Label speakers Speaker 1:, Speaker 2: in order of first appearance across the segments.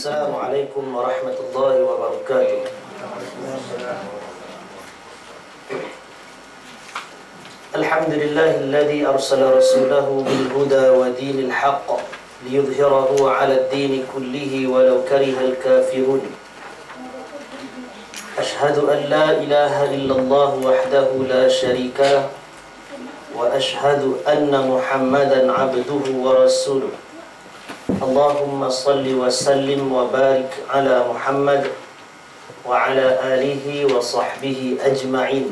Speaker 1: Assalamualaikum warahmatullahi wabarakatuh. Alhamdulillahilladzi arsala rasulahu bil huda wa dinil haqq liyudhhirahu 'ala ad-din kullihi walau karihal kafirun. Ashhadu an la ilaha illallah wahdahu la syarika lah wa ashhadu anna Muhammadan 'abduhu wa rasuluh. Allahumma salli wa sallim wa barik ala Muhammad wa ala alihi wa sahbihi ajma'in.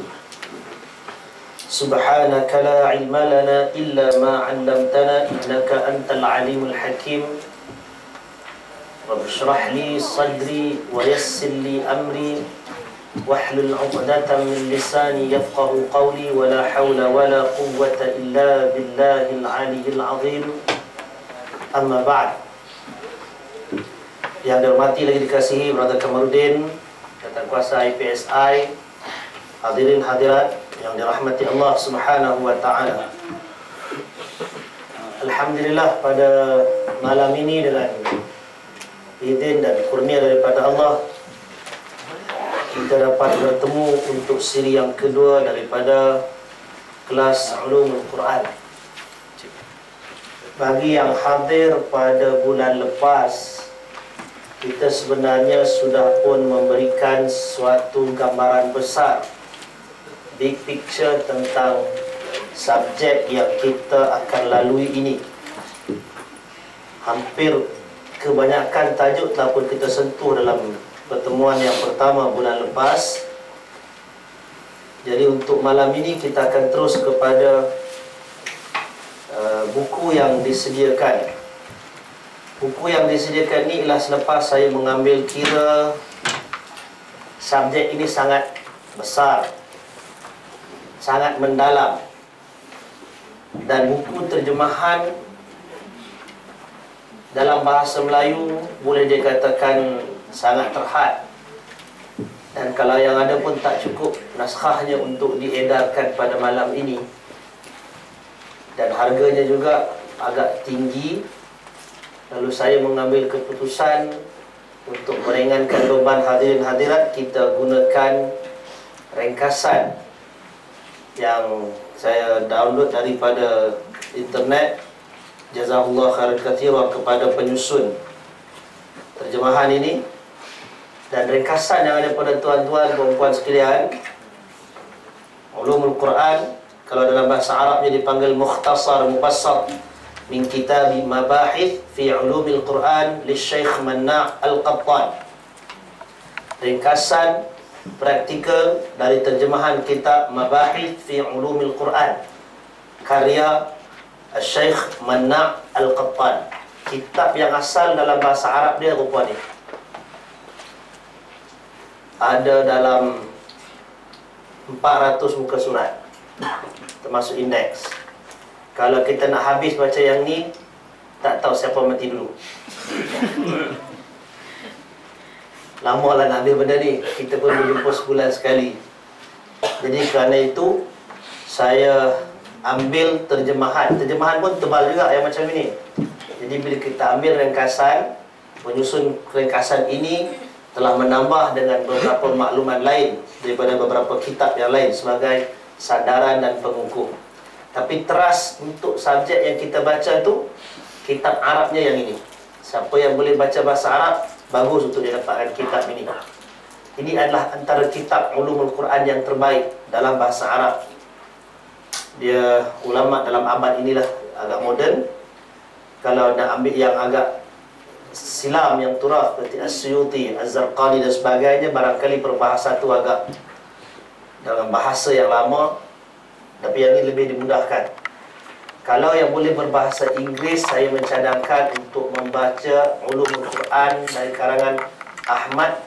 Speaker 1: Subhanaka la ilma lana illa ma 'allamtana innaka antal alimul hakim. Rabb shrah li sadri wa yassir li amri wahlul 'uqdatam min lisani yafqahu qawli wa la hawla wa la quwwata illa billahil 'aliyyil 'azim. Amma ba'd. Yang dihormati lagi dikasihi Brother Kamarudin, Tata Kuasa IPSI, hadirin hadirat yang dirahmati Allah Subhanahu wa taala. Alhamdulillah, pada malam ini dengan izin dan kurnia daripada Allah, kita dapat bertemu untuk siri yang kedua daripada kelas Ulumul Quran. Bagi yang hadir pada bulan lepas, kita sebenarnya sudah pun memberikan suatu gambaran besar, big picture tentang subjek yang kita akan lalui ini. Hampir kebanyakan tajuk telah pun kita sentuh dalam pertemuan yang pertama bulan lepas. Jadi untuk malam ini kita akan terus kepada buku yang disediakan. Buku yang disediakan ini ialah selepas saya mengambil kira subjek ini sangat besar, sangat mendalam, dan buku terjemahan dalam bahasa Melayu boleh dikatakan sangat terhad. Dan kalau yang ada pun tak cukup naskahnya untuk diedarkan pada malam ini, dan harganya juga agak tinggi. Lalu saya mengambil keputusan untuk meringankan beban hadirin hadirat, kita gunakan ringkasan yang saya download daripada internet. Jazakallah khairan katsiran kepada penyusun terjemahan ini. Dan ringkasan yang ada pada tuan-tuan perempuan sekalian, Ulumul Quran, kalau dalam bahasa Arabnya dipanggil Mukhtasar Mufassal min kitab Mabahith fi Ulumil Quran li Syekh Manna' Al-Qattan. Ringkasan praktikal dari terjemahan kitab Mabahith fi Ulumil Quran karya Syekh Manna' Al-Qattan. Kitab yang asal dalam bahasa Arab dia rupa ni. Ada dalam 400 muka surat, termasuk indeks. Kalau kita nak habis baca yang ni, tak tahu siapa mati dulu. Lama lah nak ambil benda ni. Kita pun berjumpa sebulan sekali. Jadi kerana itu, saya ambil terjemahan. Terjemahan pun tebal juga yang macam ini. Jadi bila kita ambil ringkasan, penyusun ringkasan ini telah menambah dengan beberapa maklumat lain daripada beberapa kitab yang lain sebagai sandaran dan pengukuh. Tapi teras untuk subjek yang kita baca tu, kitab Arabnya yang ini. Siapa yang boleh baca bahasa Arab, bagus untuk dia dapatkan kitab ini. Ini adalah antara kitab Ulumul Quran yang terbaik dalam bahasa Arab. Dia ulama dalam abad inilah, agak moden. Kalau nak ambil yang agak silam, yang turaf seperti As-Suyuti, Az-Zarqani dan sebagainya, barangkali berbahasa tu agak dalam bahasa yang lama. Tapi yang ini lebih dimudahkan. Kalau yang boleh berbahasa Inggeris, saya mencadangkan untuk membaca Ulumul Quran dari karangan Ahmad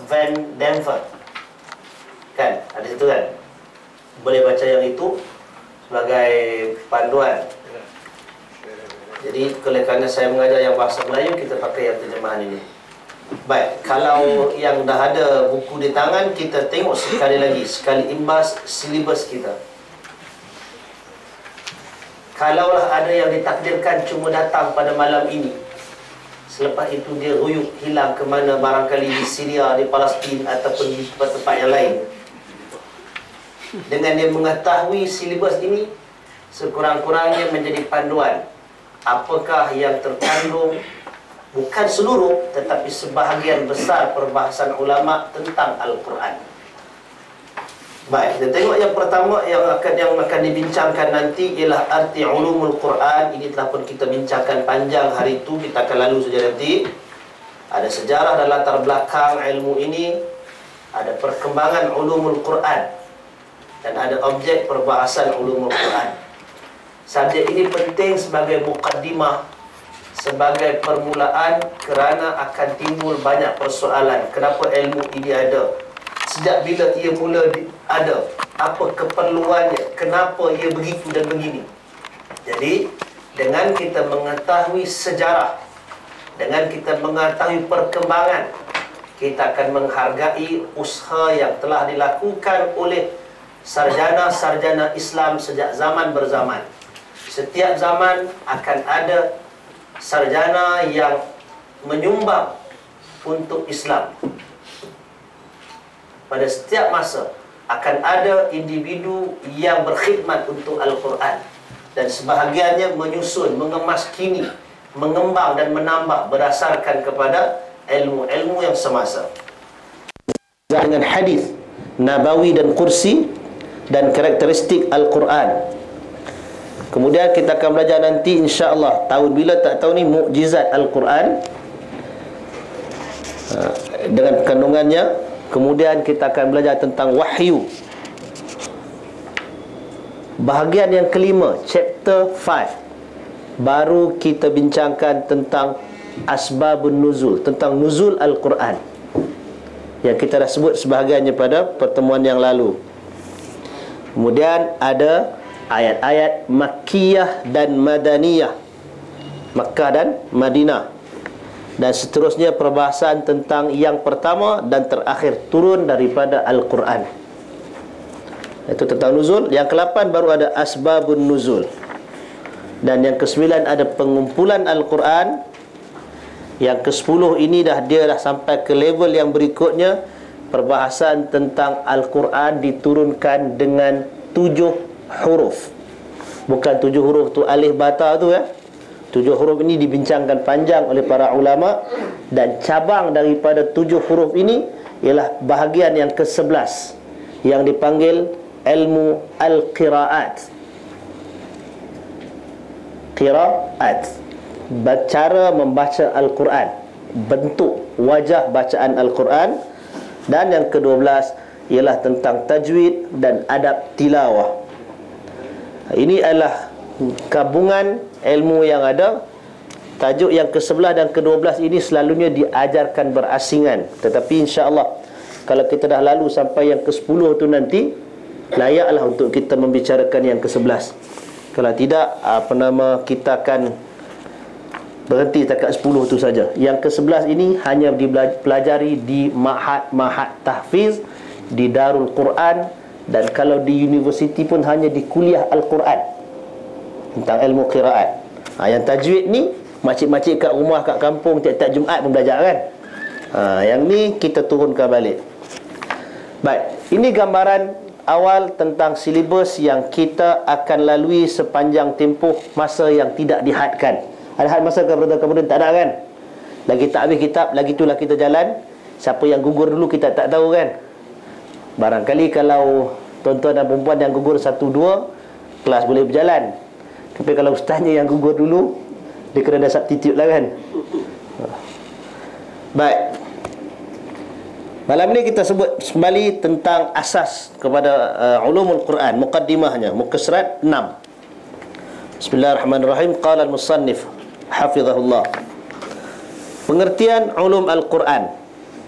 Speaker 1: Van Denver. Kan? Ada situ kan? Boleh baca yang itu sebagai panduan. Jadi kerana saya mengajar yang bahasa Melayu, kita pakai yang terjemahan ini. Baik, kalau yang dah ada buku di tangan, kita tengok sekali lagi, sekali imbas silibus kita. Kalaulah ada yang ditakdirkan cuma datang pada malam ini, Selepas itu dia ruyuk hilang ke mana, barangkali di Syria, di Palestin ataupun di tempat-tempat yang lain. Dengan dia mengetahui silibus ini, sekurang-kurangnya menjadi panduan apakah yang terkandung, bukan seluruh tetapi sebahagian besar perbahasan ulama tentang Al-Quran. Baik, kita tengok yang pertama yang akan dibincangkan nanti ialah arti ulumul Quran. Ini telah pun kita bincangkan panjang hari itu, kita akan lalu saja nanti. Ada sejarah dan latar belakang ilmu ini, ada perkembangan ulumul Quran, dan ada objek perbahasan ulumul Quran. Subjek ini penting sebagai muqaddimah, sebagai permulaan, kerana akan timbul banyak persoalan. Kenapa ilmu ini ada? Sejak bila ia mula ada? Apa keperluannya? Kenapa ia begitu dan begini? Jadi, dengan kita mengetahui sejarah, dengan kita mengetahui perkembangan, kita akan menghargai usaha yang telah dilakukan oleh sarjana-sarjana Islam sejak zaman berzaman. Setiap zaman akan ada sarjana yang menyumbang untuk Islam. Pada setiap masa akan ada individu yang berkhidmat untuk Al-Quran, dan sebahagiannya menyusun, mengemas kini, mengembang dan menambah berdasarkan kepada ilmu-ilmu yang semasa. Dengan hadis nabawi dan kursi dan karakteristik Al-Quran. Kemudian kita akan belajar nanti insya-Allah, tahun bila tak tahu ni, mukjizat Al-Quran dengan kandungannya. Kemudian kita akan belajar tentang wahyu. Bahagian yang kelima, chapter 5, baru kita bincangkan tentang asbabun nuzul, tentang nuzul Al-Quran, yang kita dah sebut sebahagiannya pada pertemuan yang lalu. Kemudian ada ayat-ayat Makkiyah dan Madaniyah, Makkah dan Madinah. Dan seterusnya perbahasan tentang yang pertama dan terakhir turun daripada Al-Quran. Itu tentang nuzul. Yang ke-8 baru ada asbabun nuzul. Dan yang ke-9 ada pengumpulan Al-Quran. Yang ke-10 ini dia dah sampai ke level yang berikutnya, perbahasan tentang Al-Quran diturunkan dengan 7 huruf. Bukan 7 huruf tu alif bata tu ya. 7 huruf ini dibincangkan panjang oleh para ulama, dan cabang daripada 7 huruf ini ialah bahagian yang ke-11 yang dipanggil ilmu al-qiraat. Qiraat, cara membaca Al-Quran, bentuk wajah bacaan Al-Quran. Dan yang ke-12 ialah tentang tajwid dan adab tilawah. Ini adalah gabungan ilmu yang ada. Tajuk yang ke-11 dan ke-12 ini selalunya diajarkan berasingan, tetapi insya-Allah kalau kita dah lalu sampai yang ke-10 tu nanti, layaklah untuk kita membicarakan yang ke-11. Kalau tidak, kita akan berhenti setakat 10 tu saja. Yang ke-11 ini hanya dipelajari di ma'had tahfiz, di Darul Quran, dan kalau di universiti pun hanya di kuliah Al-Quran tentang ilmu qiraat. Yang tajwid ni makcik-makcik kat rumah, kat kampung tiap-tiap Jumaat pun belajar kan. Yang ni kita turunkan balik. Baik, ini gambaran awal tentang silibus yang kita akan lalui sepanjang tempoh masa yang tidak dihadkan. Ada had masa kemudian tak ada kan? Lagi tak habis kitab, lagi itulah kita jalan. Siapa yang gugur dulu kita tak tahu kan. Barangkali kalau tuan-tuan dan perempuan yang gugur 1-2, kelas boleh berjalan. Tapi kalau ustaznya yang gugur dulu, dia kena ada substitute lah kan. Baik, malam ni kita sebut kembali tentang asas kepada ulumul Quran, muqaddimahnya, muka surat 6. Bismillahirrahmanirrahim. Qala al-musannif hafizahullah. Pengertian ulum al-Quran.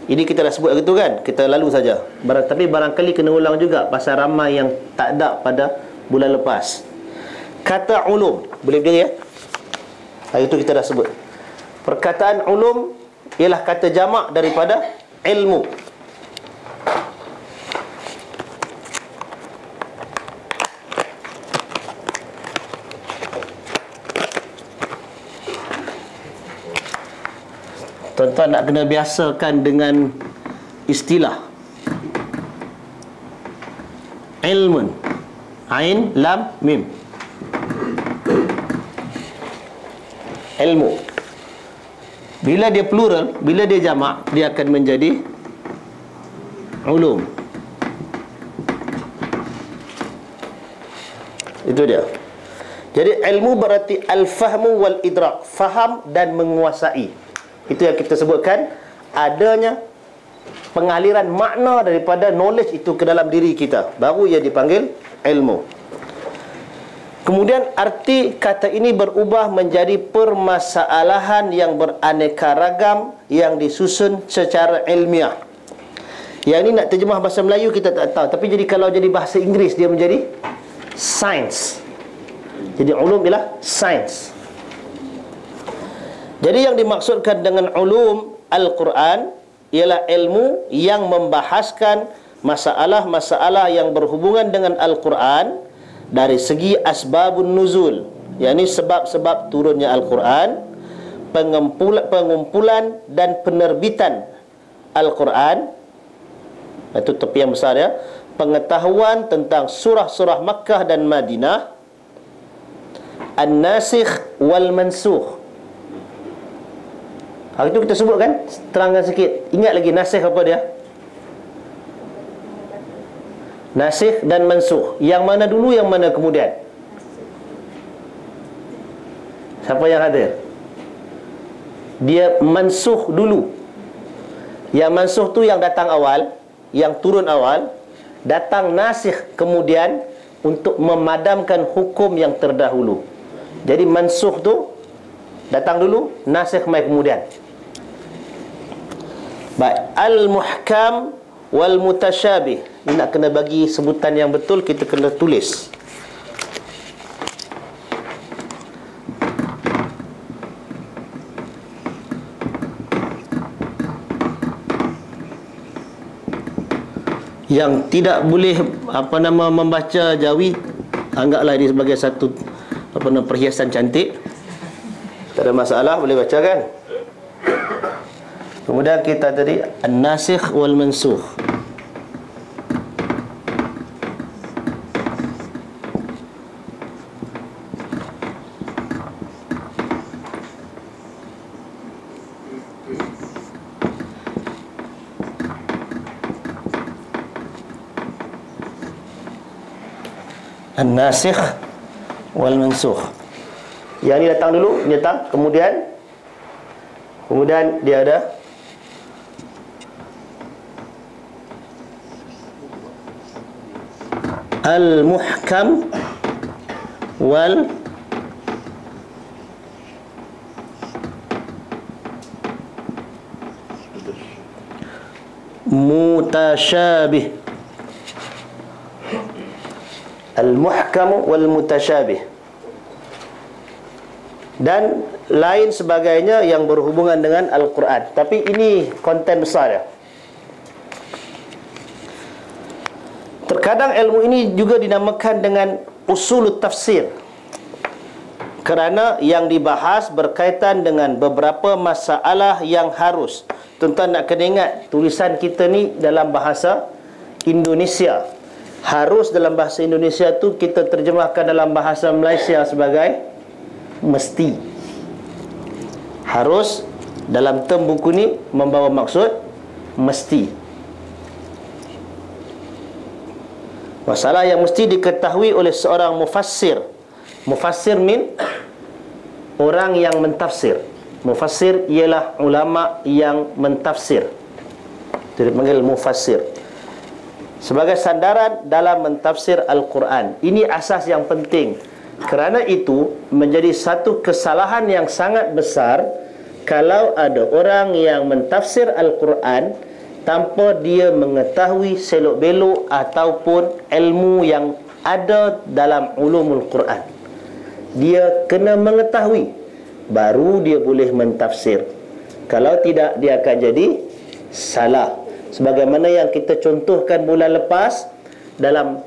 Speaker 1: Ini kita dah sebut gitu kan, kita lalu saja. Tapi barangkali kena ulang juga, pasal ramai yang tak ada pada bulan lepas. Kata ulum, boleh berdiri ya? Hari itu kita dah sebut. Perkataan ulum ialah kata jamak daripada ilmu. Tuan-tuan nak kena biasakan dengan istilah ilmun. Ain, lam, mim. Ilmu. Bila dia plural, bila dia jamak, dia akan menjadi ulum. Itu dia. Jadi ilmu berarti al-fahmu wal idrak, faham dan menguasai. Itu yang kita sebutkan adanya pengaliran makna daripada knowledge itu ke dalam diri kita, baru ia dipanggil ilmu. Kemudian arti kata ini berubah menjadi permasalahan yang beraneka ragam yang disusun secara ilmiah. Yang ini nak terjemah bahasa Melayu kita tak tahu, tapi jadi kalau jadi bahasa Inggeris dia menjadi science. Jadi ulum ialah science. Jadi yang dimaksudkan dengan ulum Al-Quran ialah ilmu yang membahaskan masalah-masalah yang berhubungan dengan Al-Quran dari segi asbabun nuzul, yakni sebab-sebab turunnya Al-Quran, pengumpulan dan penerbitan Al-Quran. Itu tepi yang besar ya. Pengetahuan tentang surah-surah Makkah dan Madinah, An-Nasikh wal Mansukh. Hari itu kita sebut kan, terangkan sikit. Ingat lagi nasikh apa dia? Nasikh dan mansukh. Yang mana dulu, yang mana kemudian? Siapa yang hadir? Dia mansukh dulu. Yang mansukh tu yang datang awal, yang turun awal. Datang nasikh kemudian untuk memadamkan hukum yang terdahulu. Jadi mansukh tu datang dulu, nasikh mai kemudian. Baik, al-muhkam wal mutasyabih. Ini nak kena bagi sebutan yang betul, kita kena tulis. Yang tidak boleh membaca Jawi, anggaplah ini sebagai satu perhiasan cantik. Tak ada masalah, boleh baca kan? Kemudian kita tadi An-Nasikh wal Mansukh. An-Nasikh wal Mansukh. Yang ni datang dulu, ni datang, kemudian dia ada al-muhkam wal mutasyabih. Al-muhkam wal mutasyabih, dan lain sebagainya yang berhubungan dengan Al-Quran. Tapi ini konten besar ya. Terkadang ilmu ini juga dinamakan dengan usul tafsir, kerana yang dibahas berkaitan dengan beberapa masalah yang harus. Tuan-tuan nak kena ingat, tulisan kita ni dalam bahasa Indonesia. Harus dalam bahasa Indonesia tu kita terjemahkan dalam bahasa Malaysia sebagai mesti. Harus dalam term buku ni membawa maksud mesti. Masalah yang mesti diketahui oleh seorang mufassir. Mufassir min orang yang mentafsir. Mufassir ialah ulama yang mentafsir. Jadi dipanggil mufassir. Sebagai sandaran dalam mentafsir Al-Quran. Ini asas yang penting. Kerana itu menjadi satu kesalahan yang sangat besar kalau ada orang yang mentafsir Al-Quran tanpa dia mengetahui selok-belok ataupun ilmu yang ada dalam ulumul Quran. Dia kena mengetahui, baru dia boleh mentafsir. Kalau tidak, dia akan jadi salah. Sebagaimana yang kita contohkan bulan lepas dalam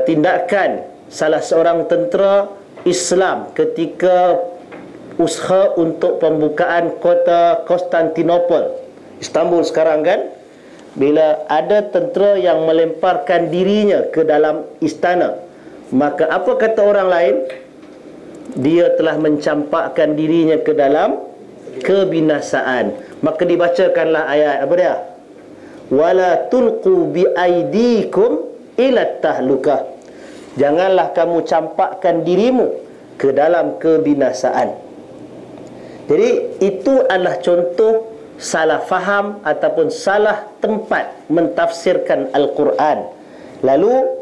Speaker 1: tindakan salah seorang tentera Islam ketika usaha untuk pembukaan kota Konstantinopel, Istanbul sekarang kan, bila ada tentera yang melemparkan dirinya ke dalam istana, maka apa kata orang lain? Dia telah mencampakkan dirinya ke dalam kebinasaan. Maka dibacakanlah ayat apa dia? Wala tulqu biaidikum ila tahlukah. Janganlah kamu campakkan dirimu ke dalam kebinasaan. Jadi itu adalah contoh salah faham ataupun salah tempat mentafsirkan Al-Quran. Lalu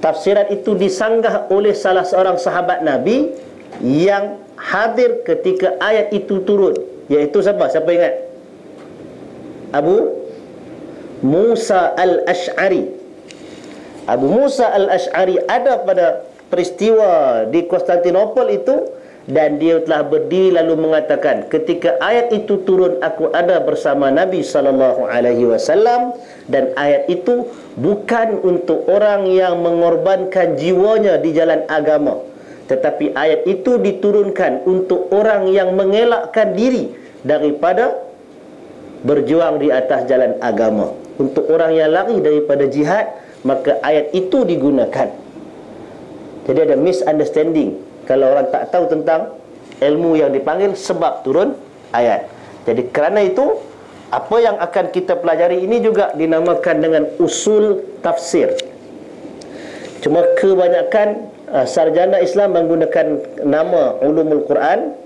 Speaker 1: tafsiran itu disanggah oleh salah seorang sahabat Nabi yang hadir ketika ayat itu turun, iaitu siapa? Siapa ingat? Abu Musa al-Ash'ari. Abu Musa al-Ash'ari ada pada peristiwa di Konstantinopel itu, dan dia telah berdiri lalu mengatakan, ketika ayat itu turun aku ada bersama Nabi SAW, dan ayat itu bukan untuk orang yang mengorbankan jiwanya di jalan agama, tetapi ayat itu diturunkan untuk orang yang mengelakkan diri daripada berjuang di atas jalan agama, untuk orang yang lari daripada jihad, maka ayat itu digunakan. Jadi ada misunderstanding kalau orang tak tahu tentang ilmu yang dipanggil sebab turun ayat. Jadi kerana itu, apa yang akan kita pelajari ini juga dinamakan dengan usul tafsir. Cuma kebanyakan sarjana Islam menggunakan nama ulumul Quran.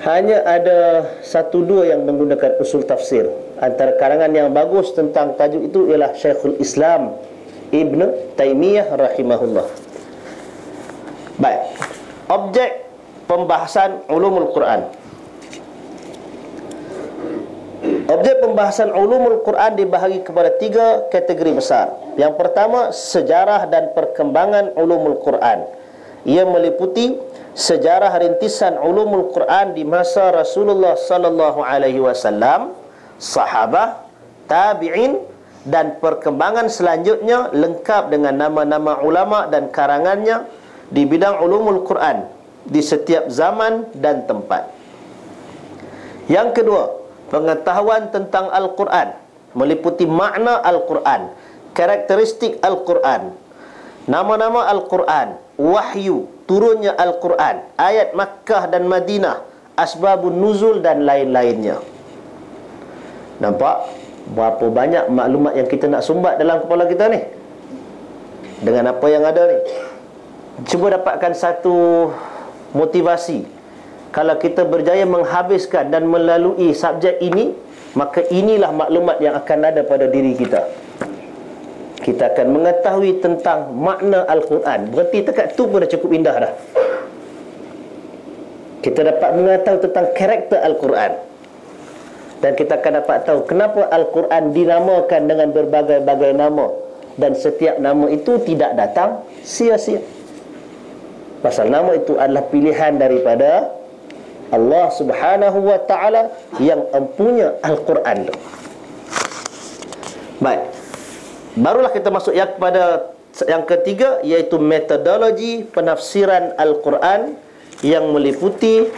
Speaker 1: Hanya ada 1-2 yang menggunakan usul tafsir. Antara karangan yang bagus tentang tajuk itu ialah Syekhul Islam Ibn Taymiyah rahimahullah. Baik, objek pembahasan ulumul Quran. Objek pembahasan ulumul Quran dibahagi kepada 3 kategori besar. Yang pertama, sejarah dan perkembangan ulumul Quran. Ia meliputi sejarah rintisan ulumul Quran di masa Rasulullah sallallahu alaihi wasallam, sahabah, tabi'in, dan perkembangan selanjutnya lengkap dengan nama-nama ulama dan karangannya di bidang ulumul Quran di setiap zaman dan tempat. Yang kedua, pengetahuan tentang Al-Quran meliputi makna Al-Quran, karakteristik Al-Quran, nama-nama Al-Quran, wahyu, turunnya Al-Quran, ayat Makkah dan Madinah, asbabun nuzul dan lain-lainnya. Nampak berapa banyak maklumat yang kita nak sumbat dalam kepala kita ni dengan apa yang ada ni. Cuba dapatkan satu motivasi. Kalau kita berjaya menghabiskan dan melalui subjek ini, maka inilah maklumat yang akan ada pada diri kita. Kita akan mengetahui tentang makna Al-Quran. Berhenti dekat tu pun dah cukup indah dah. Kita dapat mengetahui tentang karakter Al-Quran. Dan kita akan dapat tahu kenapa Al-Quran dinamakan dengan berbagai-bagai nama, dan setiap nama itu tidak datang sia-sia. Pasal nama itu adalah pilihan daripada Allah Subhanahu wa ta'ala yang empunya Al-Quran. Baik, barulah kita masuk yang kepada yang ketiga, iaitu metodologi penafsiran Al-Quran, yang meliputi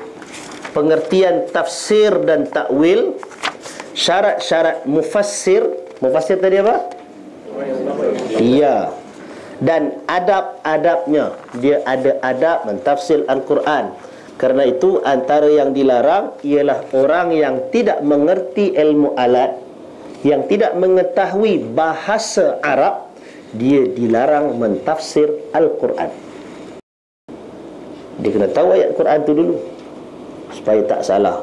Speaker 1: pengertian tafsir dan takwil, syarat-syarat mufassir. Mufassir tadi apa? Iya. Dan adab-adabnya. Dia ada adab mentafsir Al-Quran. Kerana itu antara yang dilarang ialah orang yang tidak mengerti ilmu alat, yang tidak mengetahui bahasa Arab, dia dilarang mentafsir Al-Quran. Dia kena tahu ayat Quran tu dulu supaya tak salah.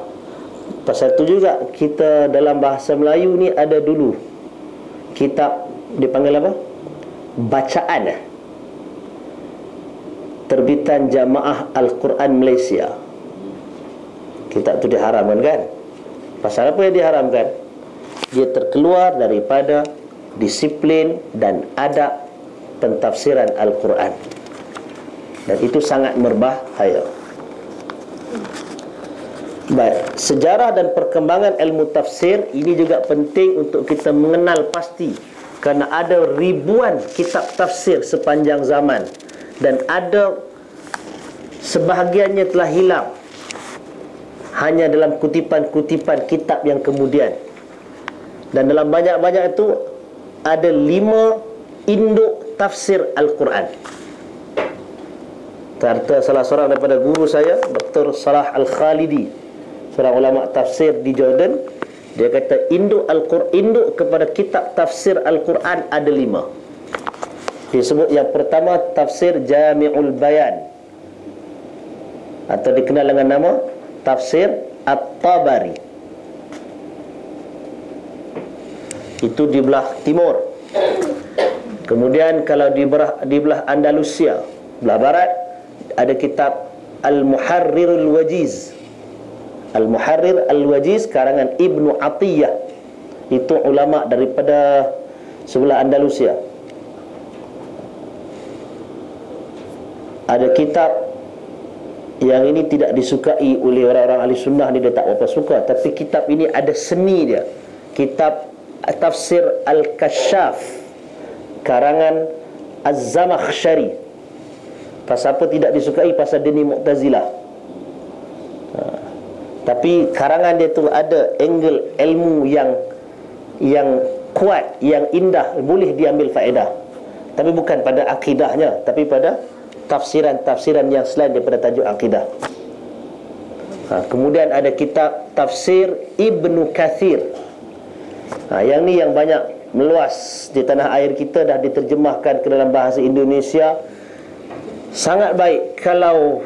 Speaker 1: Pasal tu juga kita dalam bahasa Melayu ni ada dulu kitab, dipanggil apa? Bacaan terbitan Jamaah Al-Quran Malaysia. Kitab tu diharamkan kan? Pasal apa yang diharamkan? Dia terkeluar daripada disiplin dan adab pentafsiran Al-Quran, dan itu sangat berbahaya. Baik, sejarah dan perkembangan ilmu tafsir ini juga penting untuk kita mengenal pasti, kerana ada ribuan kitab tafsir sepanjang zaman, dan ada sebahagiannya telah hilang. hanya dalam kutipan-kutipan kitab yang kemudian. Dan dalam banyak-banyak itu ada 5 induk tafsir Al-Quran. Kata salah seorang daripada guru saya, Dr. Salah Al-Khalidi, seorang ulama tafsir di Jordan, dia kata induk Al-Quran, induk kepada kitab tafsir Al-Quran ada 5. Disebut yang pertama tafsir Jami'ul Bayan, atau dikenal dengan nama tafsir At-Tabari. Itu di belah timur. Kemudian kalau di belah Andalusia, belah barat, ada kitab Al-Muharrirul Wajiz. Al-Muharrir Al-Wajiz karangan Ibnu Atiyah. Itu ulama daripada sebelah Andalusia. Ada kitab yang ini tidak disukai oleh orang-orang ahli sunnah, ni dia tak apa suka, tapi kitab ini ada seni dia. Kitab Tafsir Al-Kashaf karangan Az-Zamakhsyari. Pasal apa tidak disukai? Pasal dia ni Mu'tazilah. Tapi karangan dia tu ada angle ilmu yang kuat, yang indah, boleh diambil faedah. Tapi bukan pada akidahnya, tapi pada tafsiran-tafsiran yang selain daripada tajuk akidah. Kemudian ada kitab Tafsir Ibnu Kathir. Yang ni yang banyak meluas di tanah air kita, dah diterjemahkan ke dalam bahasa Indonesia. Sangat baik kalau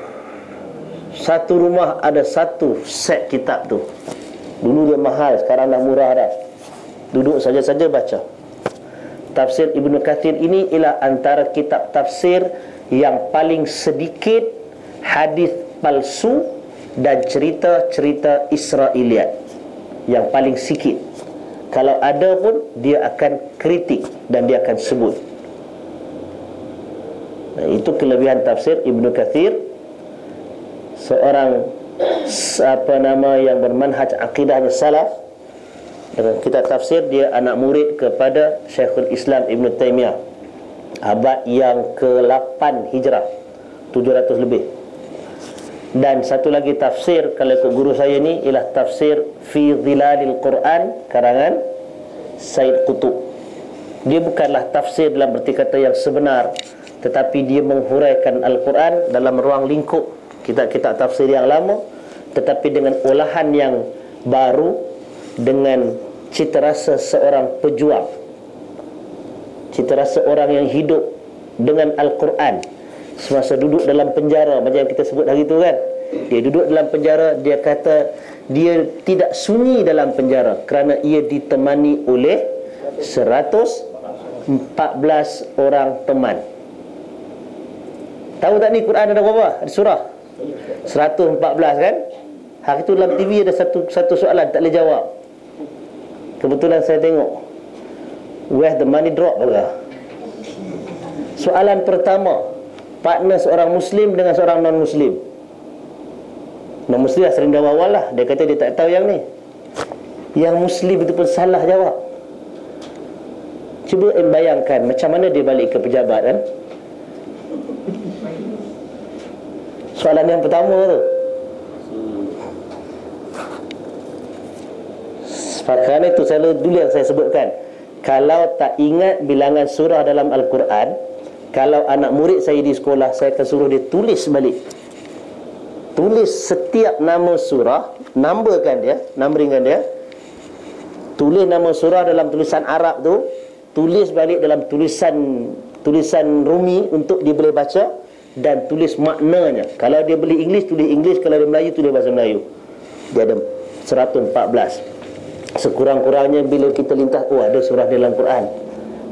Speaker 1: satu rumah ada satu set kitab tu. Dulu dia mahal, sekarang dah murah dah. Duduk saja-saja baca. Tafsir Ibnu Kathir ini ialah antara kitab tafsir yang paling sedikit hadis palsu dan cerita-cerita Israiliyat, yang paling sikit. Kalau ada pun dia akan kritik dan dia akan sebut. Itu kelebihan tafsir Ibnu Kathir. Seorang yang bermanhaj akidahnya salaf. Dalam kitab tafsir, dia anak murid kepada Syekhul Islam Ibn Taymiyah, abad yang ke-8 Hijrah, 700 lebih. Dan satu lagi tafsir, kalau ikut guru saya ni, ialah tafsir Fi Zilalil Quran karangan Said Qutub. Dia bukanlah tafsir dalam berti kata yang sebenar, tetapi dia menghuraikan Al-Quran dalam ruang lingkup kitab-kitab tafsir yang lama, tetapi dengan olahan yang baru, dengan cita rasa seorang pejuang, cita rasa orang yang hidup dengan Al-Quran semasa duduk dalam penjara. Macam yang kita sebut hari tu kan, dia duduk dalam penjara, dia kata dia tidak sunyi dalam penjara kerana ia ditemani oleh 114 orang teman. Tahu tak ni Quran ada berapa? Ada surah 114 kan. Hari tu dalam TV ada satu soalan tak boleh jawab. Kebetulan saya tengok, where the money drop pula. Soalan pertama, partner seorang Muslim dengan seorang non-Muslim. Non-Muslim dah sering jawab awal lah. Dia kata dia tak tahu yang ni. Yang Muslim itu pun salah jawab. Cuba bayangkan macam mana dia balik ke pejabat kan. Soalan yang pertama tu. Kerana itu dulu yang saya sebutkan, kalau tak ingat bilangan surah dalam Al-Quran, kalau anak murid saya di sekolah, saya akan suruh dia tulis balik. Tulis setiap nama surah, numberkan dia, numberingan dia. Tulis nama surah dalam tulisan Arab tu, tulis balik dalam tulisan Rumi untuk dia boleh baca, dan tulis maknanya. Kalau dia boleh English, tulis English. Kalau dia Melayu, tulis bahasa Melayu. Dia ada 114. Sekurang-kurangnya bila kita lintas, oh ada surah dalam Quran,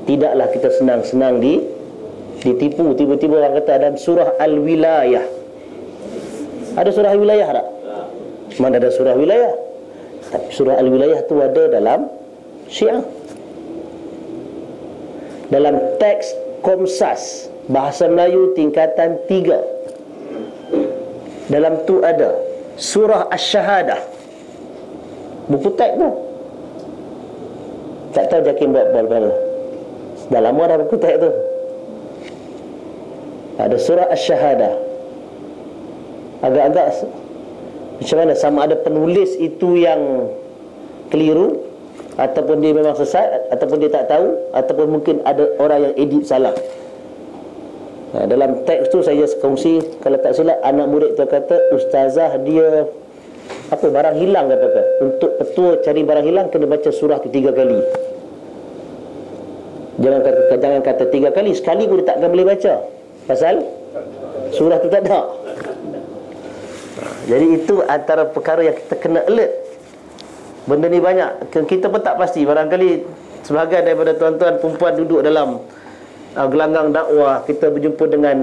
Speaker 1: tidaklah kita senang-senang ditipu. Tiba-tiba orang kata ada surah Al-Wilayah. Ada surah Al-Wilayah tak? Mana ada surah Wilayah? Tapi surah Al-Wilayah tu ada dalam Syiah. Dalam teks Komsas Bahasa Melayu tingkatan 3, dalam tu ada surah Asy-Syahadah. Buku teks tu. Tak tahu Jakim buat apa. Dah lama dah buku teks tu. Ada surah Asy-Syahadah. Agak-agak
Speaker 2: Macam mana? Sama ada penulis itu yang keliru, ataupun dia memang sesat, ataupun dia tak tahu, ataupun mungkin ada orang yang edit salah. Dalam teks tu saya kongsi, kalau tak silap anak murid tu kata ustazah dia barang hilang kata. Untuk petua cari barang hilang kena baca surah tu 3 kali. Jangan kata 3 kali, sekali pun dia takkan boleh baca. Pasal surah tu tak ada. Jadi itu antara perkara yang kita kena alert. Benda ni banyak, kita pun tak pasti. Barangkali sebahagian daripada tuan-tuan perempuan duduk dalam gelanggang dakwah, kita berjumpa dengan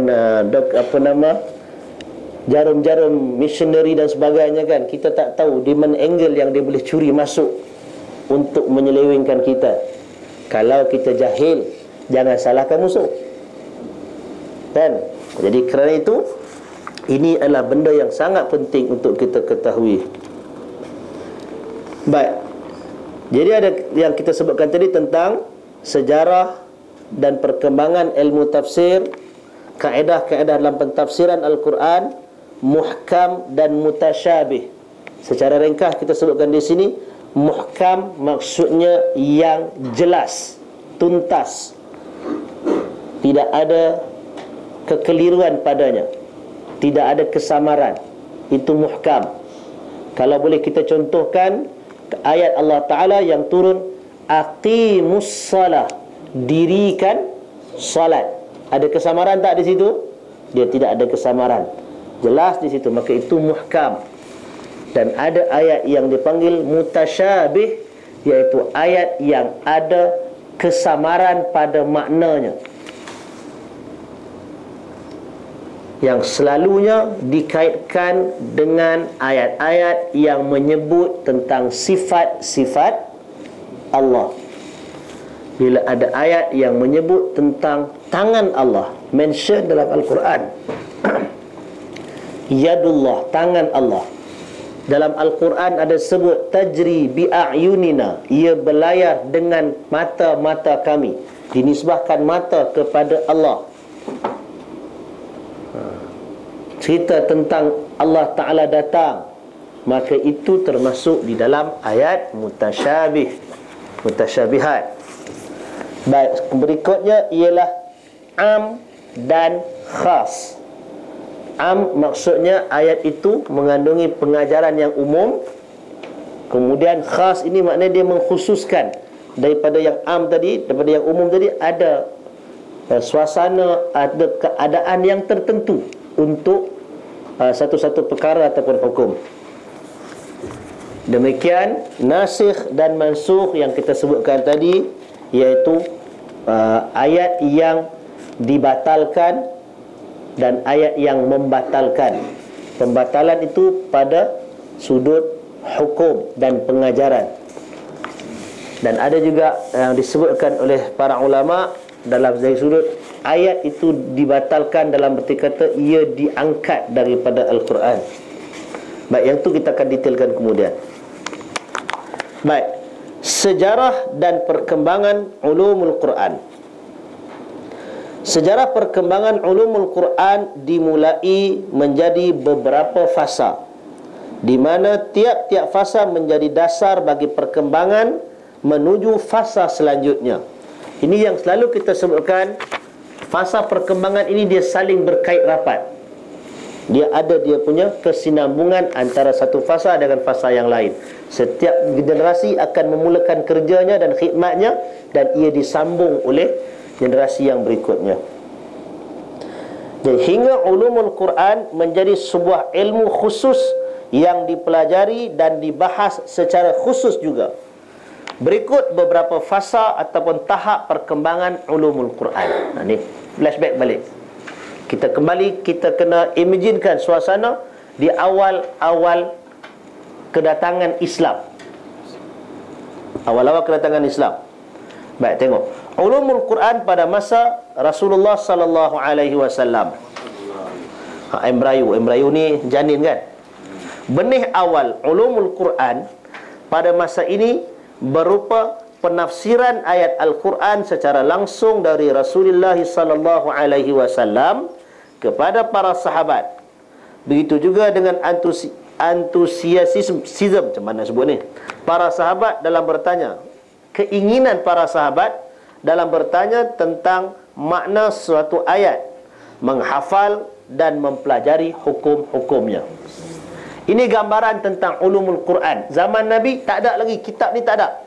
Speaker 2: jarum-jarum missionary dan sebagainya kan. Kita tak tahu di mana angle yang dia boleh curi masuk untuk menyelewengkan kita. Kalau kita jahil, jangan salahkan musuh, kan? Jadi kerana itu, ini adalah benda yang sangat penting untuk kita ketahui. Baik. Jadi ada yang kita sebutkan tadi tentang sejarah dan perkembangan ilmu tafsir, kaedah-kaedah dalam pentafsiran Al-Quran, muhkam dan mutasyabih. Secara ringkas kita sebutkan di sini, muhkam maksudnya yang jelas, tuntas, tidak ada kekeliruan padanya, tidak ada kesamaran. Itu muhkam. Kalau boleh kita contohkan ayat Allah Ta'ala yang turun, aqimus salah, dirikan salat. Ada kesamaran tak di situ? Dia tidak ada kesamaran, jelas di situ, maka itu muhkam. Dan ada ayat yang dipanggil mutasyabih, iaitu ayat yang ada kesamaran pada maknanya, yang selalunya dikaitkan dengan ayat-ayat yang menyebut tentang sifat-sifat Allah. Bila ada ayat yang menyebut tentang tangan Allah, mention dalam Al-Quran, yadullah, tangan Allah. Dalam Al-Quran ada sebut tajri bi'ayunina, ia berlayar dengan mata-mata kami. Dinisbahkan mata kepada Allah. Cerita tentang Allah Ta'ala datang, maka itu termasuk di dalam ayat mutasyabihat. Baik, berikutnya ialah am dan khas. Am maksudnya ayat itu mengandungi pengajaran yang umum. Kemudian khas ini maknanya dia mengkhususkan. Daripada yang am tadi, daripada yang umum tadi, ada suasana, ada keadaan yang tertentu untuk satu-satu perkara ataupun hukum. Demikian nasikh dan mansukh yang kita sebutkan tadi, iaitu ayat yang dibatalkan dan ayat yang membatalkan. Pembatalan itu pada sudut hukum dan pengajaran. Dan ada juga yang disebutkan oleh para ulama dalam dari sudut ayat itu dibatalkan dalam berarti kata ia diangkat daripada Al-Quran. Baik, yang tu kita akan detailkan kemudian. Baik, sejarah dan perkembangan ulumul Quran. Sejarah perkembangan ulumul Quran dimulai menjadi beberapa fasa, di mana tiap-tiap fasa menjadi dasar bagi perkembangan menuju fasa selanjutnya. Ini yang selalu kita sebutkan, fasa perkembangan ini dia saling berkait rapat. Dia ada dia punya kesinambungan antara satu fasa dengan fasa yang lain. Setiap generasi akan memulakan kerjanya dan khidmatnya, dan ia disambung oleh generasi yang berikutnya. Jadi hingga ulumul Quran menjadi sebuah ilmu khusus yang dipelajari dan dibahas secara khusus juga. Berikut beberapa fasa ataupun tahap perkembangan ulumul Quran. Ini flashback balik. Kita kembali, kita kena imaginekan suasana di awal-awal kedatangan Islam. Awal-awal kedatangan Islam. Baik, tengok. Ulumul Quran pada masa Rasulullah sallallahu alaihi wasallam. Embryo ni janin kan? Benih awal ulumul Quran pada masa ini berupa penafsiran ayat Al-Quran secara langsung dari Rasulullah sallallahu alaihi wasallam kepada para sahabat. Begitu juga dengan antusiasism, macam mana sebut ni, para sahabat dalam bertanya, keinginan para sahabat dalam bertanya tentang makna suatu ayat, menghafal dan mempelajari hukum-hukumnya. Ini gambaran tentang ulumul Quran. Zaman Nabi tak ada lagi, kitab ni tak ada.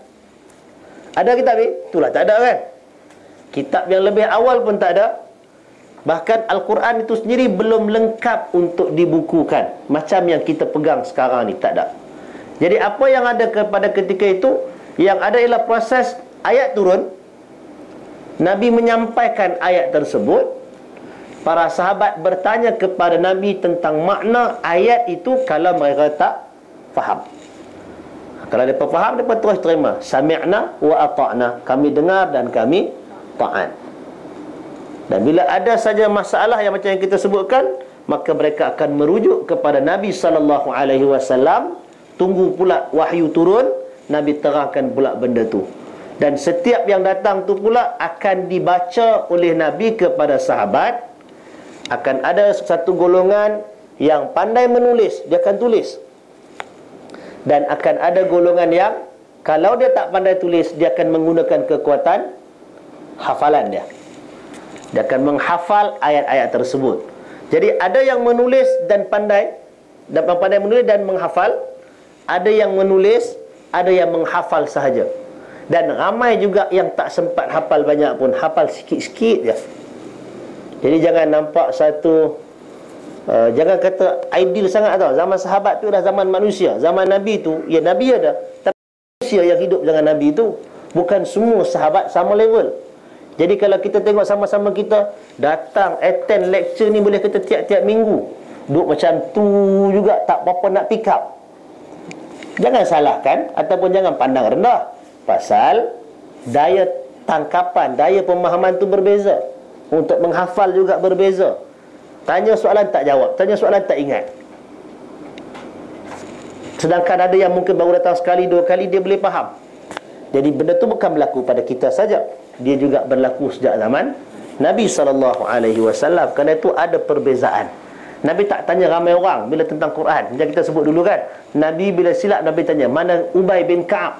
Speaker 2: Ada kitab ni? Itulah tak ada kan. Kitab yang lebih awal pun tak ada. Bahkan Al-Quran itu sendiri belum lengkap untuk dibukukan, macam yang kita pegang sekarang ni, tak ada. Jadi apa yang ada pada ketika itu, yang ada ialah proses ayat turun, Nabi menyampaikan ayat tersebut, para sahabat bertanya kepada Nabi tentang makna ayat itu kalau mereka tak faham. Kalau mereka faham, mereka terus terima. Sami'na wa ata'na. Kami dengar dan kami ta'at. Dan bila ada saja masalah yang macam yang kita sebutkan, maka mereka akan merujuk kepada Nabi SAW. Tunggu pula wahyu turun, Nabi terangkan pula benda tu. Dan setiap yang datang tu pula akan dibaca oleh Nabi kepada sahabat. Akan ada satu golongan yang pandai menulis, dia akan tulis. Dan akan ada golongan yang kalau dia tak pandai tulis, dia akan menggunakan kekuatan hafalan dia. Dia akan menghafal ayat-ayat tersebut. Jadi ada yang menulis dan pandai menulis dan menghafal. Ada yang menulis, ada yang menghafal sahaja. Dan ramai juga yang tak sempat hafal banyak pun, hafal sikit-sikit je. Jadi jangan nampak satu jangan kata ideal sangat tau. Zaman sahabat tu dah zaman manusia. Zaman Nabi tu, ya Nabi ada, tapi manusia yang hidup dengan Nabi tu. Bukan semua sahabat sama level. Jadi kalau kita tengok sama-sama kita datang attend lecture ni, boleh kita tiap-tiap minggu duduk macam tu juga, tak apa-apa nak pick up. Jangan salahkan ataupun jangan pandang rendah, pasal daya tangkapan, daya pemahaman tu berbeza. Untuk menghafal juga berbeza. Tanya soalan tak jawab, tanya soalan tak ingat. Sedangkan ada yang mungkin baru datang sekali, dua kali, dia boleh faham. Jadi benda tu bukan berlaku pada kita saja, dia juga berlaku sejak zaman Nabi SAW. Kerana itu ada perbezaan. Nabi tak tanya ramai orang bila tentang Quran. Macam kita sebut dulu kan, Nabi bila silap, Nabi tanya, mana Ubay bin Ka'ab?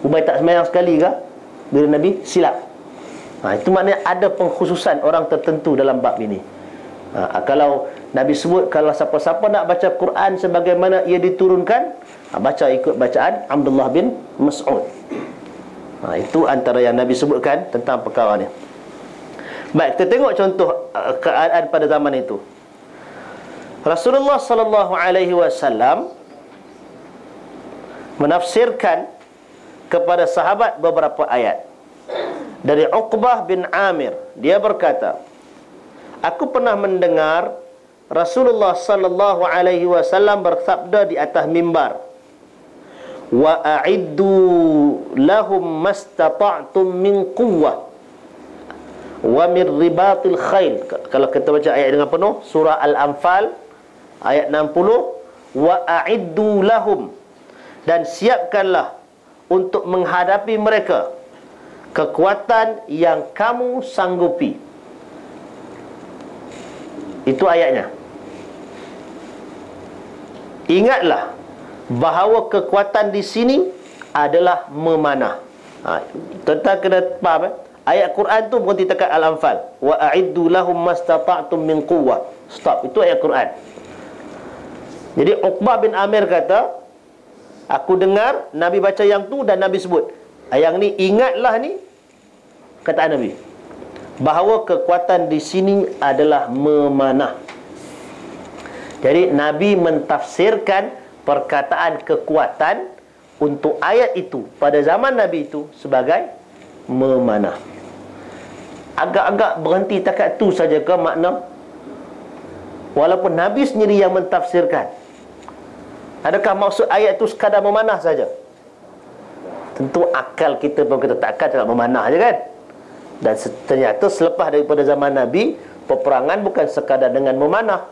Speaker 2: Ubay tak sembahyang sekali ke? Bila Nabi silap. Itu maknanya ada pengkhususan orang tertentu dalam bab ini. Kalau Nabi sebut, kalau siapa-siapa nak baca Quran sebagaimana ia diturunkan, baca ikut bacaan Abdullah bin Mas'ud. Itu antara yang Nabi sebutkan tentang perkara ni. Baik, kita tengok contoh keadaan pada zaman itu. Rasulullah SAW menafsirkan kepada sahabat beberapa ayat. Dari Uqbah bin Amir, dia berkata, aku pernah mendengar Rasulullah SAW bersabda di atas mimbar, wa a'iddu lahum mastata'tum min quwwah wa min ribatil khail. Kalau kita baca ayat dengan penuh, surah Al-Anfal ayat 60, wa a'iddu lahum, dan siapkanlah untuk menghadapi mereka kekuatan yang kamu sanggupi. Itu ayatnya. Ingatlah bahawa kekuatan di sini adalah memanah. Tuan-tuan kena faham, ayat Quran tu berhenti dekat Al-Anfal, wa a'iddu lahum mastata'tum min quwwah. Stop, itu ayat Quran. Jadi Uqbah bin Amir kata, aku dengar Nabi baca yang tu dan Nabi sebut, yang ni ingatlah ni kataan Nabi, bahawa kekuatan di sini adalah memanah. Jadi Nabi mentafsirkan perkataan kekuatan untuk ayat itu pada zaman Nabi itu sebagai memanah. Agak-agak berhenti takat tu saja ke makna? Walaupun Nabi sendiri yang mentafsirkan. Adakah maksud ayat itu sekadar memanah saja? Tentu akal kita pun kita takkan cakap memanah je kan. Dan ternyata selepas daripada zaman Nabi, peperangan bukan sekadar dengan memanah,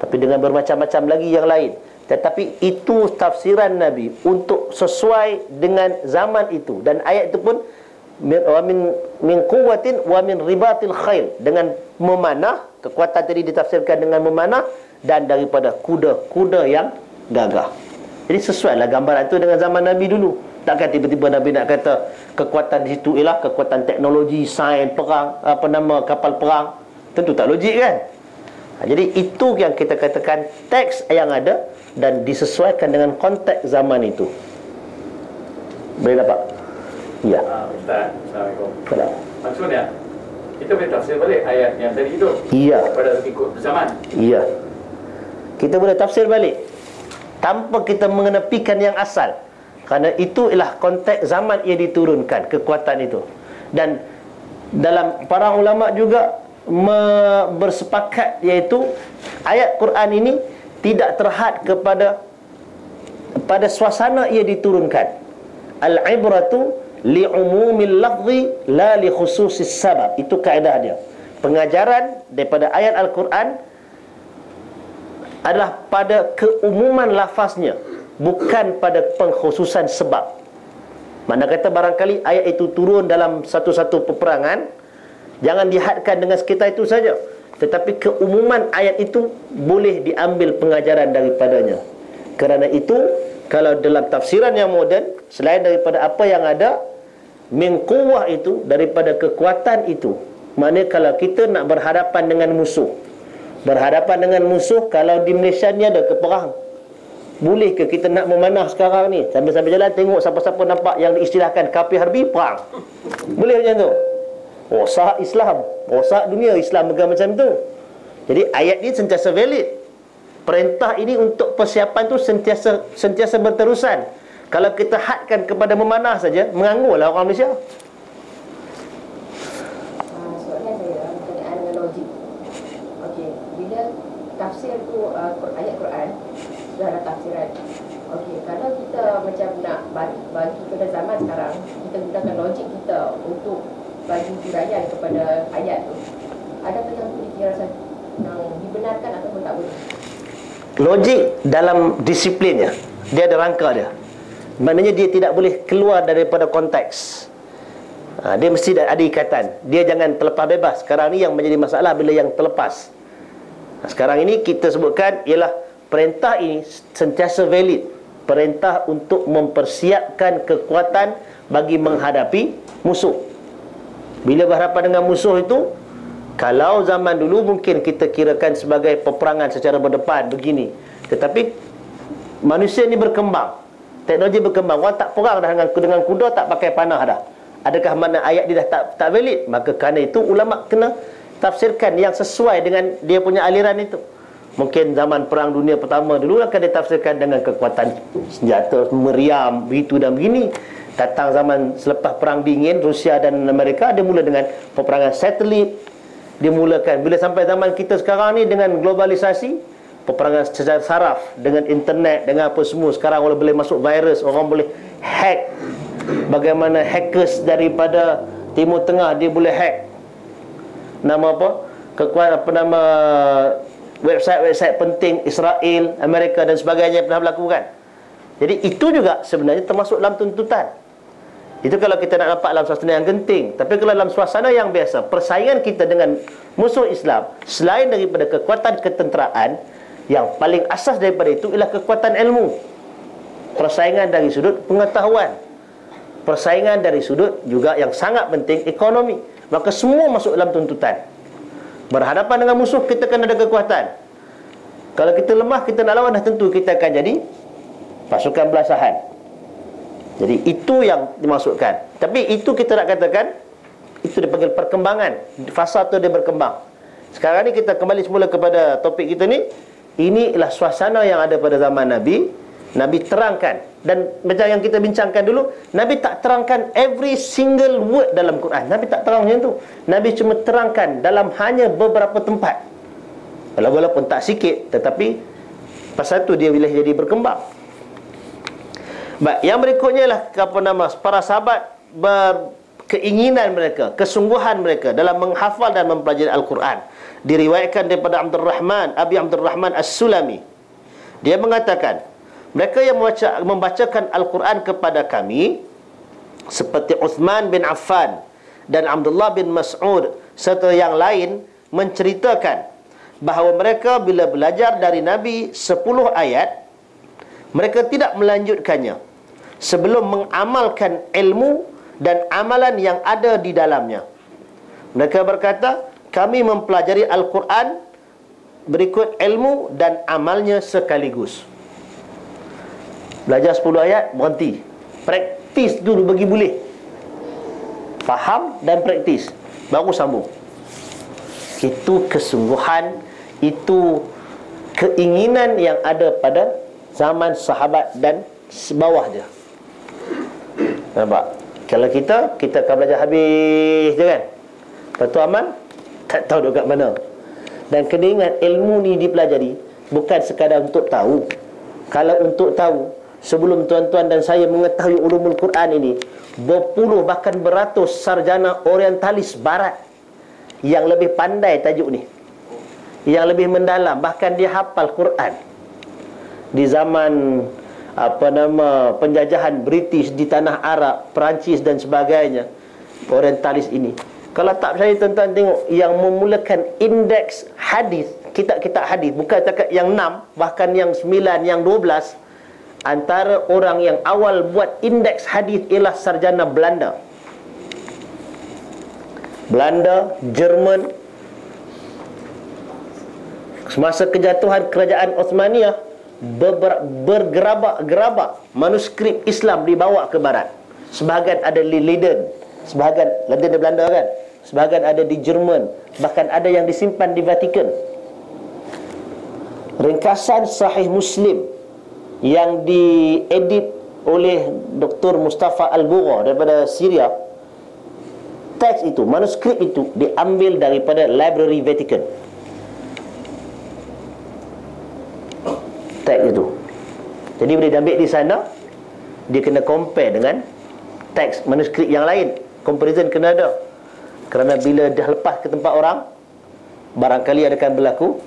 Speaker 2: tapi dengan bermacam-macam lagi yang lain. Tetapi itu tafsiran Nabi untuk sesuai dengan zaman itu. Dan ayat itu pun wa min quwwatin wa min ribatil khail, dengan memanah, kekuatan tadi ditafsirkan dengan memanah, dan daripada kuda-kuda yang gagah. Jadi sesuailah gambaran itu dengan zaman Nabi dulu. Takkan tiba-tiba Nabi nak kata kekuatan di situ ialah kekuatan teknologi, sains, perang, kapal perang. Tentu tak logik kan? Jadi itu yang kita katakan teks yang ada dan disesuaikan dengan konteks zaman itu. Boleh dapat? Ya.
Speaker 3: Ustaz, Assalamualaikum.
Speaker 2: Salam.
Speaker 3: Maksudnya kita boleh tafsir balik ayat yang tadi itu.
Speaker 2: Iya.
Speaker 3: Pada ikut zaman.
Speaker 2: Iya. Kita boleh tafsir balik tanpa kita mengenepikan yang asal. Kerana itu ialah konteks zaman ia diturunkan, kekuatan itu. Dan dalam para ulama juga bersepakat, iaitu ayat Quran ini tidak terhad pada suasana ia diturunkan. Al-ibratu li'umumil lafzi la li khususis sabab. Itu kaedah dia. Pengajaran daripada ayat Al-Quran adalah pada keumuman lafaznya, bukan pada pengkhususan sebab. Mana kata barangkali ayat itu turun dalam satu-satu peperangan, jangan dihadkan dengan sekitar itu saja, tetapi keumuman ayat itu boleh diambil pengajaran daripadanya. Kerana itu, kalau dalam tafsiran yang moden, selain daripada apa yang ada, min quwwah itu, daripada kekuatan itu. Maknanya kalau kita nak berhadapan dengan musuh, kalau di Malaysia ni ada keperang, boleh ke kita nak memanah sekarang ni, sambil-sambil jalan tengok siapa-siapa nampak yang diistilahkan kafir harbi, perang? Boleh macam tu? Rosak Islam, rosak dunia Islam macam tu. Jadi ayat ni sentiasa valid. Perintah ini untuk persiapan tu sentiasa berterusan. Kalau kita hadkan kepada memanah saja, menganggurlah orang Malaysia.
Speaker 4: Soalan saya berkenaan dengan logik. Okey, bila tafsir tu ayat Quran sudah ada tafsiran. Okey, kalau kita macam nak bagi pada zaman sekarang, kita gunakan logik kita untuk bagi huraian kepada ayat tu, adakah yang itu dikira yang dibenarkan ataupun tak boleh?
Speaker 2: Logik dalam disiplinnya, dia ada rangka dia. Maknanya dia tidak boleh keluar daripada konteks. Dia mesti ada ikatan. Dia jangan terlepas bebas. Sekarang ni yang menjadi masalah bila yang terlepas. Sekarang ini kita sebutkan ialah perintah ini sentiasa valid. Perintah untuk mempersiapkan kekuatan bagi menghadapi musuh. Bila berhadapan dengan musuh itu, kalau zaman dulu mungkin kita kirakan sebagai peperangan secara berdepan begini. Tetapi manusia ni berkembang, teknologi berkembang. Orang tak perang dah dengan kuda, tak pakai panah dah. Adakah mana ayat dia dah tak valid? Maka kerana itu ulama kena tafsirkan yang sesuai dengan dia punya aliran itu. Mungkin zaman perang dunia pertama dulu akan ditafsirkan dengan kekuatan senjata meriam, begitu dan begini. Datang zaman selepas perang dingin, Rusia dan Amerika, dia mula dengan peperangan satelit. Dia mulakan, bila sampai zaman kita sekarang ni dengan globalisasi, peperangan secara saraf, dengan internet, dengan apa semua. Sekarang orang boleh masuk virus, orang boleh hack. Bagaimana hackers daripada Timur Tengah, dia boleh hack nama website-website penting Israel, Amerika dan sebagainya pernah berlaku kan. Jadi itu juga sebenarnya termasuk dalam tuntutan. Itu kalau kita nak nampak dalam suasana yang genting. Tapi kalau dalam suasana yang biasa, persaingan kita dengan musuh Islam, selain daripada kekuatan ketenteraan, yang paling asas daripada itu ialah kekuatan ilmu. Persaingan dari sudut pengetahuan, persaingan dari sudut juga yang sangat penting, ekonomi. Maka semua masuk dalam tuntutan. Berhadapan dengan musuh, kita kena ada kekuatan. Kalau kita lemah, kita nak lawan, dah tentu kita akan jadi pasukan belasahan. Jadi itu yang dimasukkan. Tapi itu kita nak katakan, itu dipanggil perkembangan. Fasa tu dia berkembang. Sekarang ni kita kembali semula kepada topik kita ni. Ini ialah suasana yang ada pada zaman Nabi. Nabi terangkan. Dan macam yang kita bincangkan dulu, Nabi tak terangkan every single word dalam Quran. Nabi tak terang macam tu. Nabi cuma terangkan dalam hanya beberapa tempat. Walaupun tak sikit, tetapi pasal tu dia boleh jadi berkembang. Baik, yang berikutnya lah para sahabat berkeinginan mereka, kesungguhan mereka dalam menghafal dan mempelajari Al-Quran. Diriwayatkan daripada Abi Abdurrahman As-Sulami. Dia mengatakan, mereka yang membacakan Al-Quran kepada kami seperti Uthman bin Affan dan Abdullah bin Mas'ud serta yang lain menceritakan bahawa mereka bila belajar dari Nabi 10 ayat, mereka tidak melanjutkannya sebelum mengamalkan ilmu dan amalan yang ada di dalamnya. Mereka berkata, kami mempelajari Al-Quran berikut ilmu dan amalnya sekaligus. Belajar 10 ayat, berhenti. Praktis dulu bagi boleh. Faham dan praktis, baru sambung. Itu kesungguhan, itu keinginan yang ada pada zaman sahabat dan sebawah dia. Nampak? Kalau kita akan belajar habis je kan. Lepas tu amal, tak tahu dekat mana. Dan kena ingat, ilmu ni dipelajari bukan sekadar untuk tahu. Kalau untuk tahu, sebelum tuan-tuan dan saya mengetahui ulumul Quran ini, berpuluh bahkan beratus sarjana orientalis barat yang lebih pandai tajuk ni, yang lebih mendalam, bahkan dia hafal Quran. Di zaman penjajahan British di tanah Arab, Perancis dan sebagainya, orientalis ini. Kalau tak percaya, tuan-tuan tengok yang memulakan indeks hadis, kitab-kitab hadis, bukan cakap yang 6, bahkan yang 9, yang 12. Antara orang yang awal buat indeks hadis ialah sarjana Belanda. Belanda, Jerman. Semasa kejatuhan kerajaan Osmaniyah, bergerabak-gerabak manuskrip Islam dibawa ke barat. Sebahagian ada di Leiden, sebahagian Leiden di Belanda kan, sebahagian ada di Jerman, bahkan ada yang disimpan di Vatikan. Ringkasan Sahih Muslim yang diedit oleh Dr. Mustafa Al-Bugha daripada Syria, teks itu, manuskrip itu diambil daripada Library Vatican. Teks itu. Jadi bila diambil di sana, dia kena compare dengan teks manuskrip yang lain. Comparison kena ada. Kerana bila dah lepas ke tempat orang, barangkali akan berlaku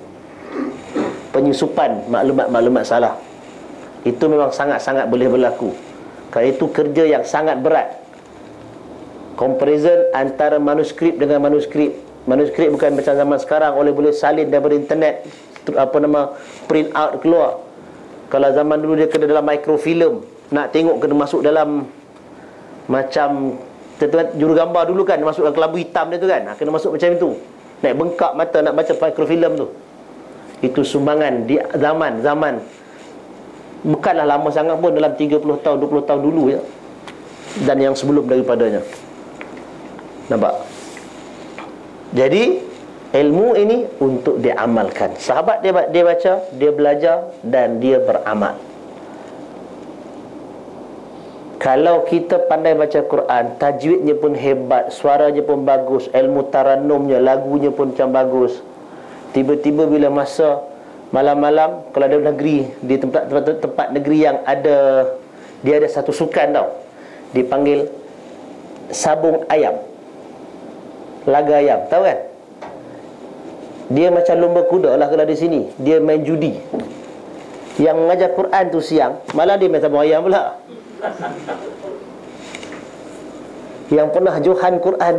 Speaker 2: penyusupan maklumat-maklumat salah. Itu memang sangat-sangat boleh berlaku. Kerana itu kerja yang sangat berat. Comparison antara manuskrip dengan manuskrip. Manuskrip bukan macam zaman sekarang, boleh salin daripada internet, print out keluar. Kalau zaman dulu dia kena dalam microfilm, nak tengok kena masuk dalam macam juru gambar dulu kan, masuk dalam kelabu hitam dia tu kan, kena masuk macam itu, naik bengkak mata nak baca microfilm tu. Itu sumbangan di zaman bukanlah lama sangat pun, dalam 30 tahun, 20 tahun dulu ya. Dan yang sebelum daripadanya. Nampak? Jadi ilmu ini untuk diamalkan. Sahabat dia baca, dia belajar dan dia beramal. Kalau kita pandai baca Quran, tajwidnya pun hebat, suaranya pun bagus, ilmu tarannumnya, lagunya pun macam bagus. Tiba-tiba bila masa malam-malam, kalau ada negeri, di tempat negeri yang ada, dia ada satu sukan tau, dipanggil sabung ayam, laga ayam, tahu kan? Dia macam lomba kuda lah kalau di sini. Dia main judi. Yang mengajar Quran tu siang, malam dia main sabung ayam pula. Yang pernah johan Quran,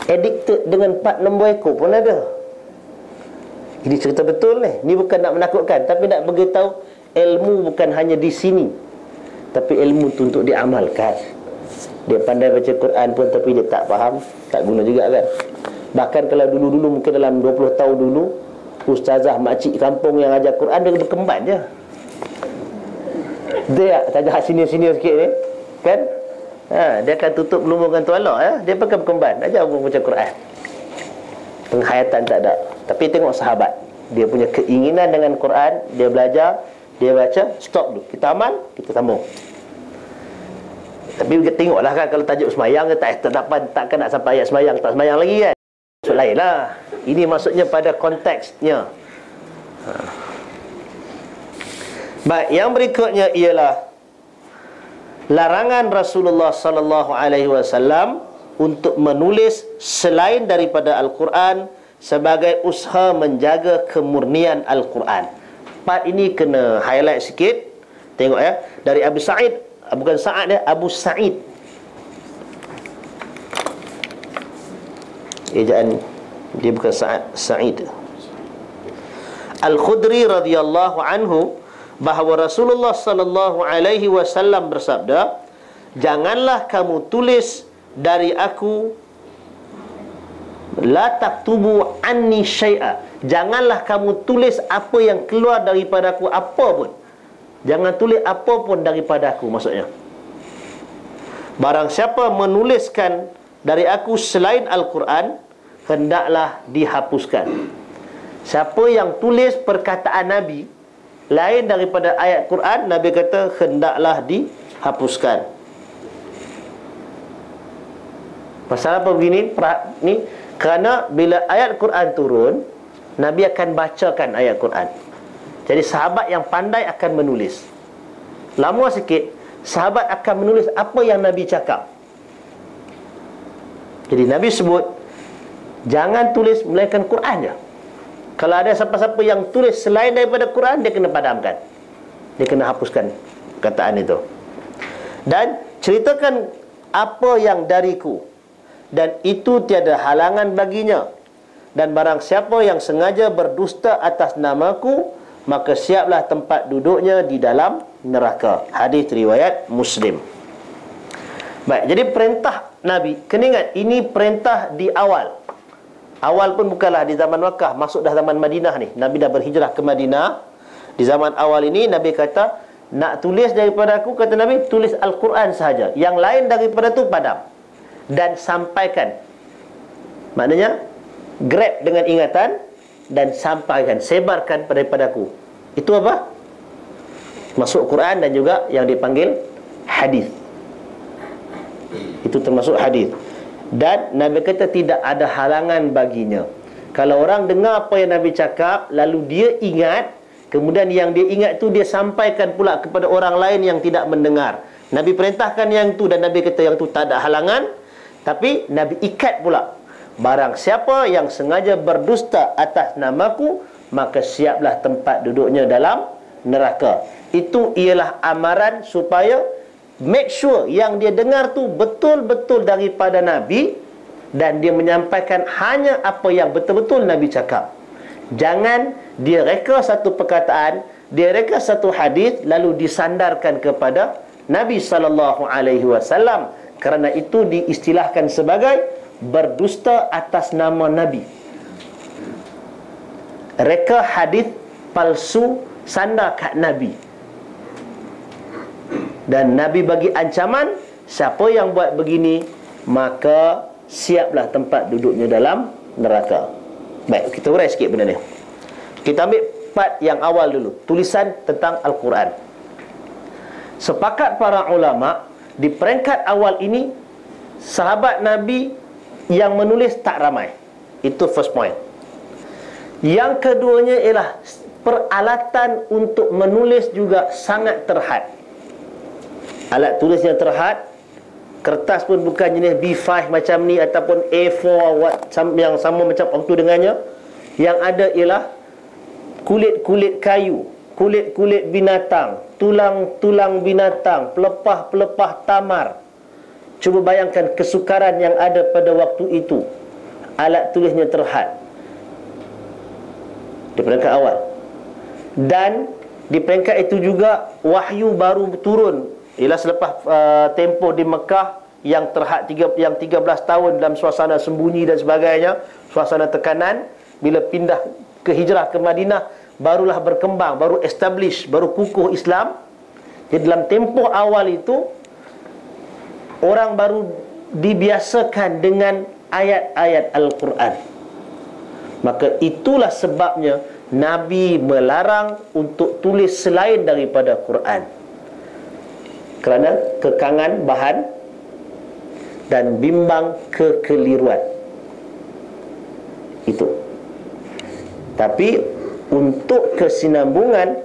Speaker 2: addicted dengan 4 lembu ekor pun ada. Ini cerita betul ni. Ni bukan nak menakutkan, tapi nak beritahu ilmu bukan hanya di sini, tapi ilmu tu untuk diamalkan. Dia pandai baca Quran pun, tapi dia tak faham, tak guna juga kan. Bahkan kalau dulu-dulu, mungkin dalam 20 tahun dulu, ustazah makcik kampung yang ajar Quran, dia berkemban je. Dia tak ajar senior-senior sikit ni kan, dia akan tutup belum dengan tuala ya. Dia pakai berkemban, ajar orang baca Quran. Penghayatan tak ada. Tapi tengok sahabat, dia punya keinginan dengan Quran, dia belajar, dia baca, stop dulu, kita amal, kita sambung. Tapi tengoklah kan, kalau tajuk semayang takkan nak sampai ayat semayang, tak semayang lagi kan. Maksud lain lah. Ini maksudnya pada konteksnya. Baik, yang berikutnya ialah larangan Rasulullah sallallahu alaihi wasallam untuk menulis selain daripada Al-Quran sebagai usaha menjaga kemurnian Al-Quran. Part ini kena highlight sikit. Tengok ya, dari Abu Sa'id, bukan Sa'ad ya, Abu Sa'id. Ejaan dia bukan Sa'ad, Sa'id. Al-Khudri radhiyallahu anhu bahawa Rasulullah sallallahu alaihi wasallam bersabda, janganlah kamu tulis dari aku, la taktubu anni syai'a, janganlah kamu tulis apa yang keluar daripada aku, apa pun. Jangan tulis apa pun daripada aku, maksudnya. Barang siapa menuliskan dari aku selain Al-Quran, hendaklah dihapuskan. Siapa yang tulis perkataan Nabi lain daripada ayat Quran, Nabi kata hendaklah dihapuskan. Pasal apa begini? Ni kerana bila ayat Quran turun, Nabi akan bacakan ayat Quran. Jadi sahabat yang pandai akan menulis. Lama sikit, sahabat akan menulis apa yang Nabi cakap. Jadi Nabi sebut, jangan tulis melainkan Quran je. Kalau ada siapa-siapa yang tulis selain daripada Quran, dia kena padamkan, dia kena hapuskan kataan itu. Dan ceritakan apa yang dariku, dan itu tiada halangan baginya. Dan barang siapa yang sengaja berdusta atas namaku, maka siaplah tempat duduknya di dalam neraka. Hadis riwayat Muslim. Baik, jadi perintah Nabi, kena ingat, ini perintah di awal. Awal pun bukanlah di zaman Makkah, masuk dah zaman Madinah ni. Nabi dah berhijrah ke Madinah. Di zaman awal ini Nabi kata, nak tulis daripada aku, kata Nabi, tulis Al-Quran sahaja. Yang lain daripada tu padam dan sampaikan. Maknanya grab dengan ingatan dan sampaikan, sebarkan daripada aku. Itu apa? Masuk Quran dan juga yang dipanggil hadis. Itu termasuk hadis. Dan Nabi kata tidak ada halangan baginya. Kalau orang dengar apa yang Nabi cakap, lalu dia ingat, kemudian yang dia ingat tu dia sampaikan pula kepada orang lain yang tidak mendengar. Nabi perintahkan yang tu, dan Nabi kata yang tu tak ada halangan. Tapi Nabi ikat pula, barang siapa yang sengaja berdusta atas namaku, maka siaplah tempat duduknya dalam neraka. Itu ialah amaran supaya make sure yang dia dengar tu betul-betul daripada Nabi, dan dia menyampaikan hanya apa yang betul-betul Nabi cakap. Jangan dia reka satu perkataan, dia reka satu hadis, lalu disandarkan kepada Nabi SAW. Kerana itu diistilahkan sebagai berdusta atas nama Nabi. Reka hadis palsu, sandar kat Nabi. Dan Nabi bagi ancaman, siapa yang buat begini, maka siaplah tempat duduknya dalam neraka. Baik, kita urai sikit benda ni. Kita ambil part yang awal dulu, tulisan tentang Al-Quran. Sepakat para ulama, di peringkat awal ini, sahabat Nabi yang menulis tak ramai. Itu first point. Yang keduanya ialah peralatan untuk menulis juga sangat terhad. Alat tulisnya terhad. Kertas pun bukan jenis B5 macam ni ataupun A4 yang sama macam waktu dengannya. Yang ada ialah kulit-kulit kayu, kulit-kulit binatang, tulang-tulang binatang, pelepah-pelepah tamar. Cuba bayangkan kesukaran yang ada pada waktu itu. Alat tulisnya terhad di peringkat awal. Dan di peringkat itu juga wahyu baru turun. Ialah selepas tempoh di Mekah yang terhad yang 13 tahun dalam suasana sembunyi dan sebagainya, suasana tekanan. Bila pindah ke hijrah ke Madinah, barulah berkembang, baru establish, baru kukuh Islam. Jadi dalam tempoh awal itu, orang baru dibiasakan dengan ayat-ayat Al-Quran. Maka itulah sebabnya Nabi melarang untuk tulis selain daripada Quran, kerana kekangan bahan dan bimbang kekeliruan. Itu. Tapi untuk kesinambungan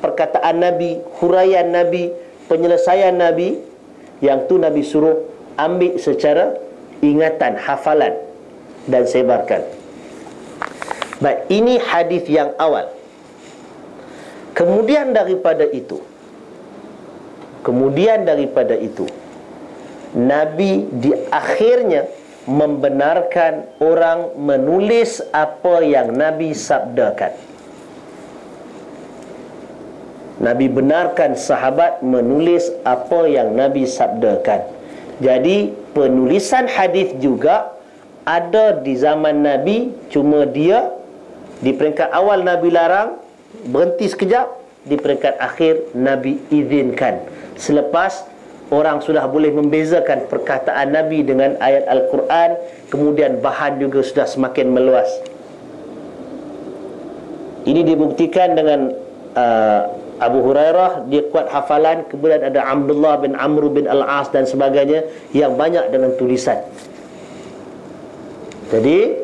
Speaker 2: perkataan Nabi, huraian Nabi, penyelesaian Nabi, yang tu Nabi suruh ambil secara ingatan, hafalan, dan sebarkan. Baik, ini hadis yang awal. Kemudian daripada itu, Nabi di akhirnya membenarkan orang menulis apa yang Nabi sabdakan. Nabi benarkan sahabat menulis apa yang Nabi sabdakan. Jadi penulisan hadis juga ada di zaman Nabi, cuma dia di peringkat awal Nabi larang, berhenti sekejap, di peringkat akhir Nabi izinkan. Selepas orang sudah boleh membezakan perkataan Nabi dengan ayat Al-Quran, kemudian bahan juga sudah semakin meluas. Ini dibuktikan dengan Abu Hurairah, dia kuat hafalan. Kemudian ada Abdullah bin Amr bin Al-As dan sebagainya yang banyak dengan tulisan. Jadi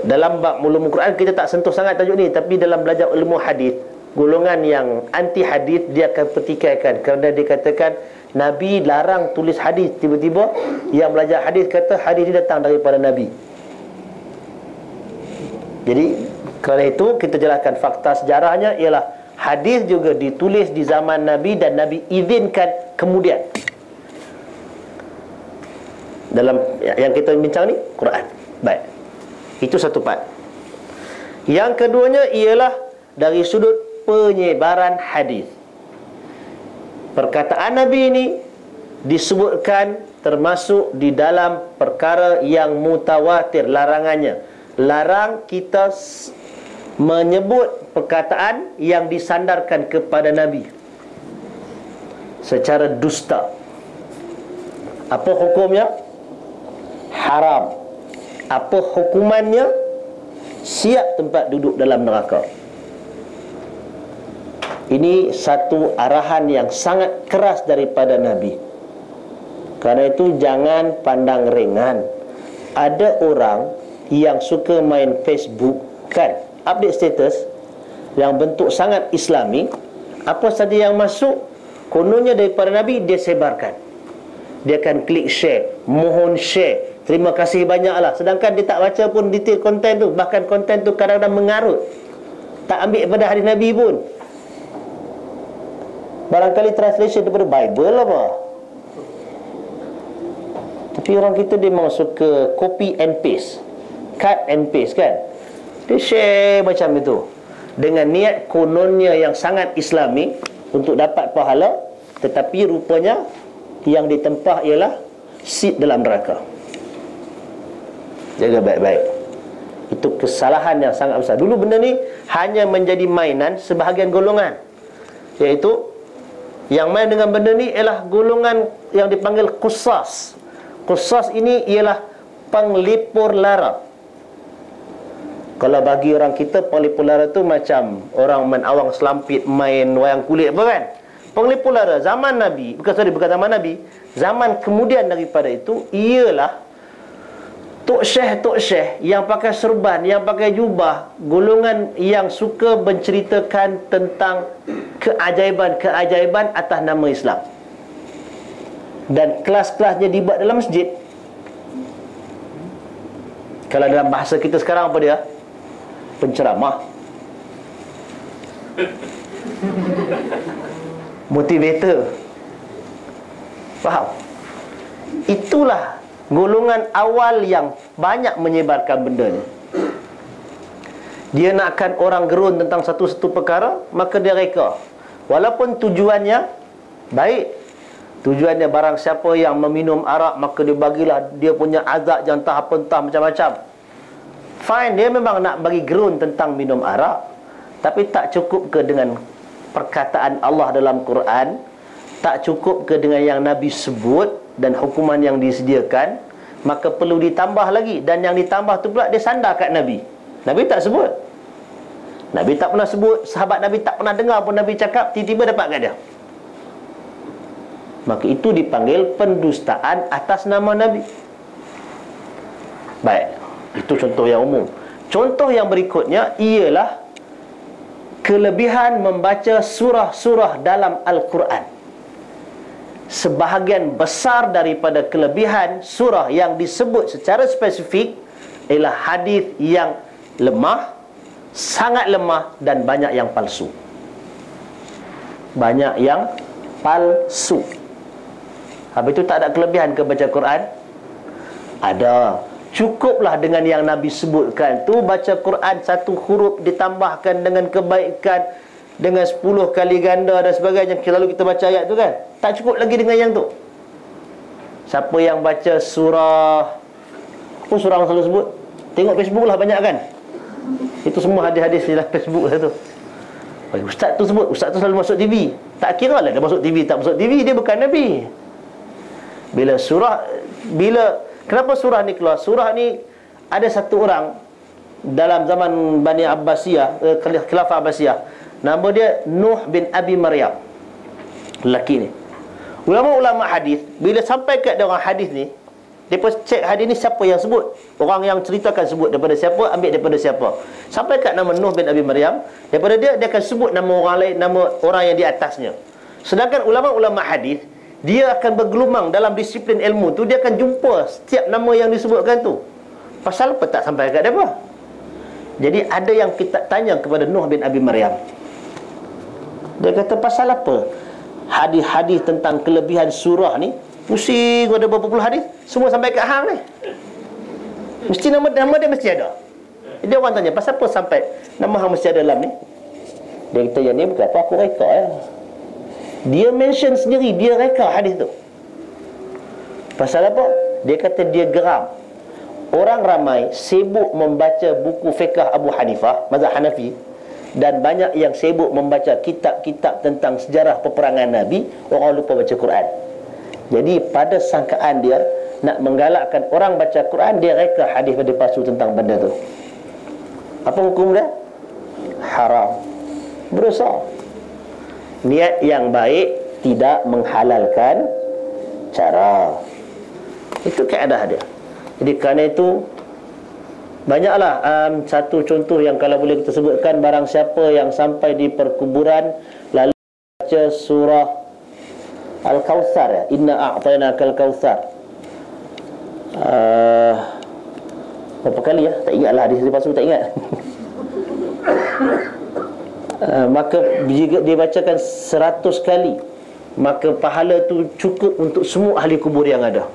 Speaker 2: dalam bab ulumul Quran kita tak sentuh sangat tajuk ni, tapi dalam belajar ilmu hadis, golongan yang anti hadis dia akan petikaikan, kerana dia katakan Nabi larang tulis hadis. Tiba-tiba yang belajar hadis kata hadis ini datang daripada Nabi. Jadi kerana itu kita jelaskan fakta sejarahnya ialah hadis juga ditulis di zaman Nabi dan Nabi izinkan kemudian. Dalam yang kita bincang ni Quran. Baik. Itu satu part. Yang keduanya ialah dari sudut penyebaran hadis. Perkataan Nabi ini disebutkan termasuk di dalam perkara yang mutawatir, larangannya. Larang kita menyebut perkataan yang disandarkan kepada Nabi secara dusta. Apa hukumnya? Haram. Apa hukumannya? Siap tempat duduk dalam neraka. Ini satu arahan yang sangat keras daripada Nabi. Karena itu jangan pandang ringan. Ada orang yang suka main Facebook, kan, update status yang bentuk sangat Islami. Apa saja yang masuk kononnya daripada Nabi, dia sebarkan. Dia akan klik share, mohon share, terima kasih banyaklah. Sedangkan dia tak baca pun detail konten tu. Bahkan konten tu kadang-kadang mengarut, tak ambil daripada hadis Nabi pun. Barangkali translation daripada Bible apa. Tapi orang kita dia memang suka copy and paste, cut and paste, kan. Dia share macam itu dengan niat kononnya yang sangat Islami untuk dapat pahala, tetapi rupanya yang ditempah ialah seat dalam neraka. Jaga baik-baik. Itu kesalahan yang sangat besar. Dulu benda ni hanya menjadi mainan sebahagian golongan, iaitu yang main dengan benda ni ialah golongan yang dipanggil qusas. Qusas ini ialah penglipur lara. Kalau bagi orang kita, penglipur lara tu macam orang main awang selampit, main wayang kulit apa, kan. Penglipur lara zaman Nabi, bukan zaman Nabi, zaman kemudian daripada itu ialah Tok Syekh yang pakai serban, yang pakai jubah, golongan yang suka menceritakan tentang keajaiban-keajaiban atas nama Islam. Dan kelas-kelasnya dibuat dalam masjid. Kalau dalam bahasa kita sekarang apa dia? Penceramah, motivator. Faham? Itulah golongan awal yang banyak menyebarkan benda ni. Dia nakkan orang gerun tentang satu-satu perkara, maka dia reka. Walaupun tujuannya baik, tujuannya barang siapa yang meminum arak, maka dia bagilah dia punya azab yang entah apa entah macam-macam. Fine, dia memang nak bagi gerun tentang minum arak. Tapi tak cukup ke dengan perkataan Allah dalam Quran? Tak cukup ke dengan yang Nabi sebut dan hukuman yang disediakan? Maka perlu ditambah lagi. Dan yang ditambah tu pula dia sandar kat Nabi. Nabi tak sebut. Nabi tak pernah sebut, sahabat Nabi tak pernah dengar pun Nabi cakap, tiba-tiba dapat kat dia. Maka itu dipanggil pendustaan atas nama Nabi. Baik, itu contoh yang umum. Contoh yang berikutnya ialah kelebihan membaca surah-surah dalam Al-Quran. Sebahagian besar daripada kelebihan surah yang disebut secara spesifik ialah hadis yang lemah, sangat lemah, dan banyak yang palsu. Banyak yang palsu. Habis itu tak ada kelebihan ke baca Quran? Ada. Cukuplah dengan yang Nabi sebutkan tu, baca Quran satu huruf ditambahkan dengan kebaikan dengan 10 kali ganda dan sebagainya. Lalu kita baca ayat tu kan, tak cukup lagi dengan yang tu. Siapa yang baca surah, apa surah orang selalu sebut? Tengok Facebook lah banyak kan. Itu semua hadis-hadis dalam Facebook lah tu. Ustaz tu sebut, ustaz tu selalu masuk TV. Tak kira lah dia masuk TV, tak masuk TV, dia bukan Nabi. Kenapa surah ni keluar? Surah ni ada satu orang dalam zaman Bani Abbasiyah, Khilafah Abbasiyah, nama dia Nuh bin Abi Maryam. Lelaki ni. Ulama-ulama hadis bila sampai kat orang hadis ni, depa cek hadis ni siapa yang sebut. Orang yang ceritakan sebut daripada siapa, ambil daripada siapa. Sampai kat nama Nuh bin Abi Maryam, daripada dia akan sebut nama orang lain, nama orang yang di atasnya. Sedangkan ulama-ulama hadis, dia akan bergelumang dalam disiplin ilmu tu, dia akan jumpa setiap nama yang disebutkan tu. Pasal apa tak sampai kat depa? Jadi ada yang kita tanya kepada Nuh bin Abi Maryam. Dia kata, pasal apa hadis-hadis tentang kelebihan surah ni pusing, ada berapa puluh hadis, semua sampai kat hang ni. Mesti nama dia mesti ada. Jadi orang tanya, pasal apa sampai nama hang mesti ada dalam ni? Dia kata, yang ni bukan apa, aku reka ya. Dia mention sendiri, dia reka hadis tu. Pasal apa? Dia kata dia geram. Orang ramai sibuk membaca buku fiqh Abu Hanifah, mazhab Hanafi, dan banyak yang sibuk membaca kitab-kitab tentang sejarah peperangan Nabi, orang lupa baca Quran. Jadi pada sangkaan dia nak menggalakkan orang baca Quran, dia reka hadis palsu tentang benda tu. Apa hukum dia? Haram, berdosa. Niat yang baik tidak menghalalkan cara. Itu kaedah dia. Jadi kerana itu banyaklah satu contoh yang kalau boleh kita sebutkan, barang siapa yang sampai di perkuburan lalu baca surah Al-Kautsar, ya, Inna a'tainakal kautsar, berapa kali ya? Tak ingatlah, hadis palsu tak ingat. Maka jika dia bacakan 100 kali, maka pahala tu cukup untuk semua ahli kubur yang ada.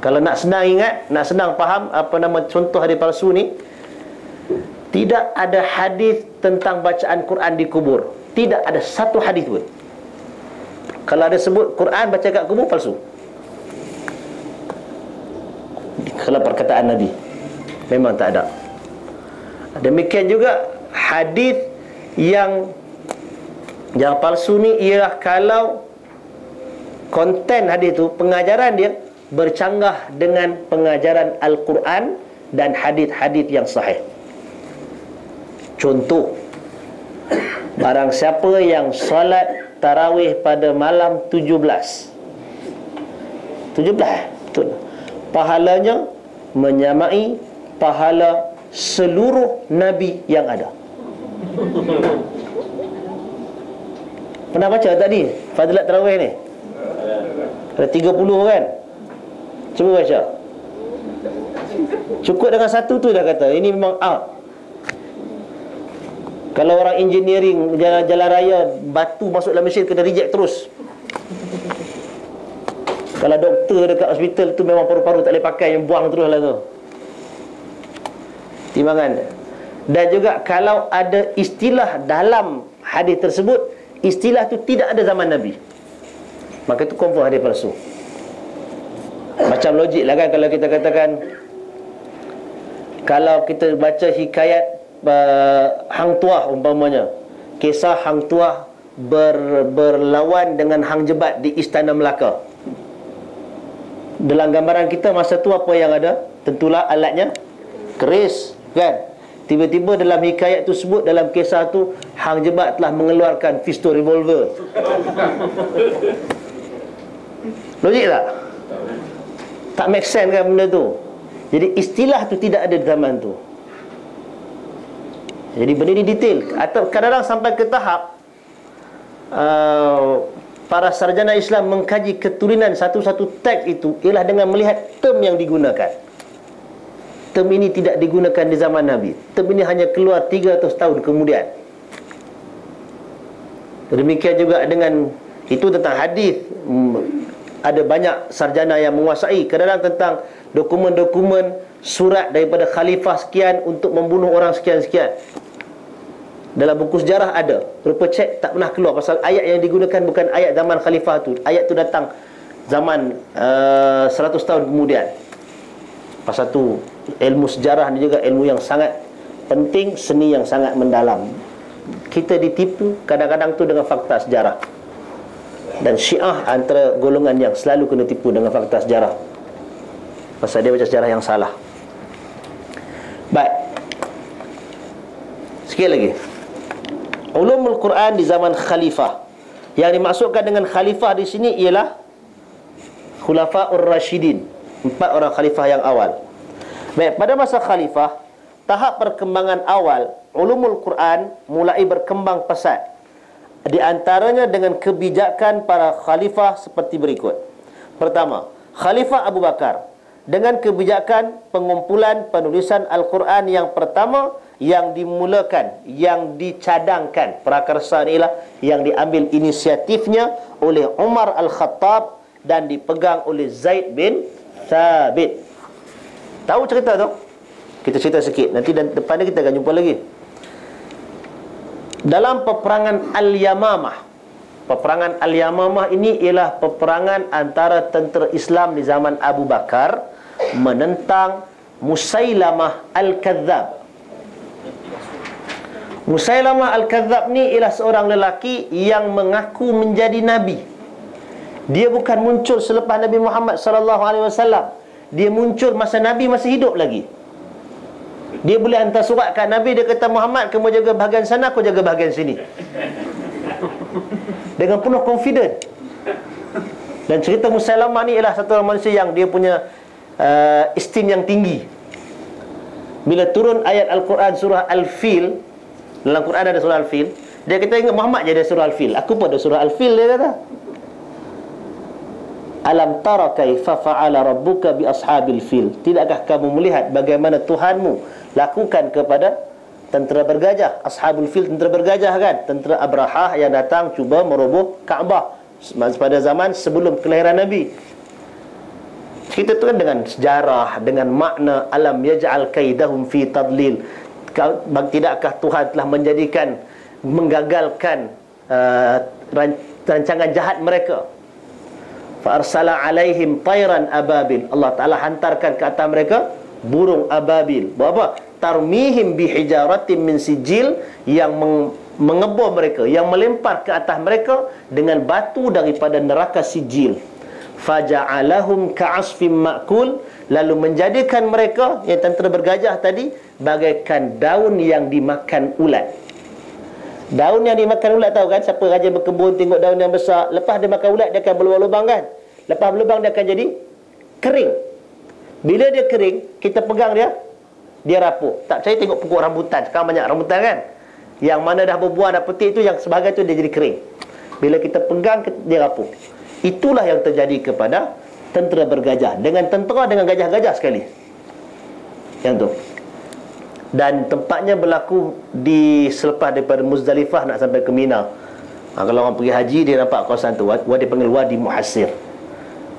Speaker 2: Kalau nak senang ingat, nak senang faham apa nama contoh hadis palsu ni, tidak ada hadis tentang bacaan Quran di kubur. Tidak ada satu hadis pun. Kalau ada sebut Quran baca kat kubur, palsu. Kalau perkataan Nabi, memang tak ada. Demikian juga hadis yang palsu ni ialah kalau konten hadis tu, pengajaran dia bercanggah dengan pengajaran Al-Quran dan hadis-hadis yang sahih. Contoh, barang siapa yang solat tarawih pada malam 17, betul, pahalanya menyamai pahala seluruh Nabi yang ada. Pernah baca tadi fadilat tarawih ni? Ada 30 kan? Cuba baca. Cukup dengan satu tu dah kata ini memang out. Kalau orang engineering jalan raya, batu masuk dalam mesin kena reject terus. Kalau doktor dekat hospital tu memang paru-paru tak boleh pakai, yang buang terus lah tu. Timbangan. Dan juga kalau ada istilah dalam hadis tersebut, istilah tu tidak ada zaman Nabi, maka itu confirm hadis palsu. Macam logik lah kan, kalau kita katakan, kalau kita baca hikayat Hang Tuah umpamanya, kisah Hang Tuah berlawan dengan Hang Jebat di Istana Melaka. Dalam gambaran kita masa tu apa yang ada? Tentulah alatnya keris kan. Tiba-tiba dalam hikayat tu sebut, dalam kisah tu, Hang Jebat telah mengeluarkan pistol revolver. Logik tak? Tak make sense kan benda tu. Jadi istilah tu tidak ada di zaman tu. Jadi benda ni detail. Atau kadang-kadang sampai ke tahap para sarjana Islam mengkaji keturunan satu-satu teks itu ialah dengan melihat term yang digunakan. Term ini tidak digunakan di zaman Nabi. Term ini hanya keluar 300 tahun kemudian. Demikian juga dengan itu tentang hadis. Ada banyak sarjana yang menguasai kadang-kadang tentang dokumen-dokumen surat daripada khalifah sekian untuk membunuh orang sekian-sekian. Dalam buku sejarah ada. Rupa cek tak pernah keluar, pasal ayat yang digunakan bukan ayat zaman khalifah tu. Ayat tu datang zaman 100 tahun kemudian. Pasal tu ilmu sejarah ni juga ilmu yang sangat penting, seni yang sangat mendalam. Kita ditipu kadang-kadang tu dengan fakta sejarah. Dan Syiah antara golongan yang selalu kena tipu dengan fakta sejarah, pasal dia baca sejarah yang salah. Baik, sekali lagi, ulumul Quran di zaman khalifah. Yang dimaksudkan dengan khalifah di sini ialah Khulafaur Rashidin, 4 orang khalifah yang awal. Baik, pada masa khalifah, tahap perkembangan awal ulumul Quran mulai berkembang pesat. Di antaranya dengan kebijakan para khalifah seperti berikut. Pertama, Khalifah Abu Bakar dengan kebijakan pengumpulan penulisan Al-Quran yang pertama, yang dimulakan, yang dicadangkan. Prakarsa inilah yang diambil inisiatifnya oleh Umar Al-Khattab dan dipegang oleh Zaid bin Thabit. Tahu cerita tu? Kita cerita sikit, nanti depan ni kita akan jumpa lagi. Dalam peperangan Al-Yamamah. Peperangan Al-Yamamah ini ialah peperangan antara tentera Islam di zaman Abu Bakar menentang Musailamah Al-Kadzab. Musailamah Al-Kadzab ni ialah seorang lelaki yang mengaku menjadi Nabi. Dia bukan muncul selepas Nabi Muhammad SAW. Dia muncul masa Nabi masih hidup lagi. Dia boleh hantar surat kat Nabi, dia kata, Muhammad, kamu jaga bahagian sana, aku jaga bahagian sini. Dengan penuh confident. Dan cerita Musailamah ni ialah satu orang manusia yang dia punya esteem yang tinggi. Bila turun ayat Al-Quran surah Al-Fil, dalam Quran ada surah Al-Fil, dia kata, ingat Muhammad je ada surah Al-Fil, aku pun ada surah Al-Fil, dia kata. Alam tara kaifa fa'ala rabbuka bi ashabil fil. Tidakkah kamu melihat bagaimana Tuhanmu lakukan kepada tentera bergajah? Ashabul fil, tentera bergajah kan, tentera Abrahah yang datang cuba meroboh Kaabah pada zaman sebelum kelahiran Nabi. Kita tu kan dengan sejarah, dengan makna alam yaj'al kaidahum fi tadlil. Tidakkah Tuhan telah menjadikan, menggagalkan rancangan jahat mereka? Fa arsala alaihim tayran ababil. Allah Ta'ala hantarkan ke atas mereka burung ababil. Buat apa? Tarmihim bihijaratin min sijil, yang mengebor mereka, yang melempar ke atas mereka dengan batu daripada neraka sijil. Faja'alahum ka'asfim ma'kul, lalu menjadikan mereka, yang tentera bergajah tadi, bagaikan daun yang dimakan ulat. Daun yang dimakan ulat, tahu kan? Siapa rajin berkebun tengok daun yang besar, lepas dia makan ulat, dia akan berlubang-lubang kan? Lepas berlubang dia akan jadi kering. Bila dia kering, kita pegang dia, dia rapuh. Tak percaya tengok pokok rambutan. Sekarang banyak rambutan kan? Yang mana dah berbuah, dah putih tu, yang sebahagian tu dia jadi kering. Bila kita pegang, dia rapuh. Itulah yang terjadi kepada tentera bergajah. Dengan tentera, dengan gajah-gajah sekali. Yang tu. Dan tempatnya berlaku di selepas daripada Muzdalifah nak sampai ke Mina. Kalau orang pergi haji, dia nampak kawasan tu, dia panggil Wadi Muhassir.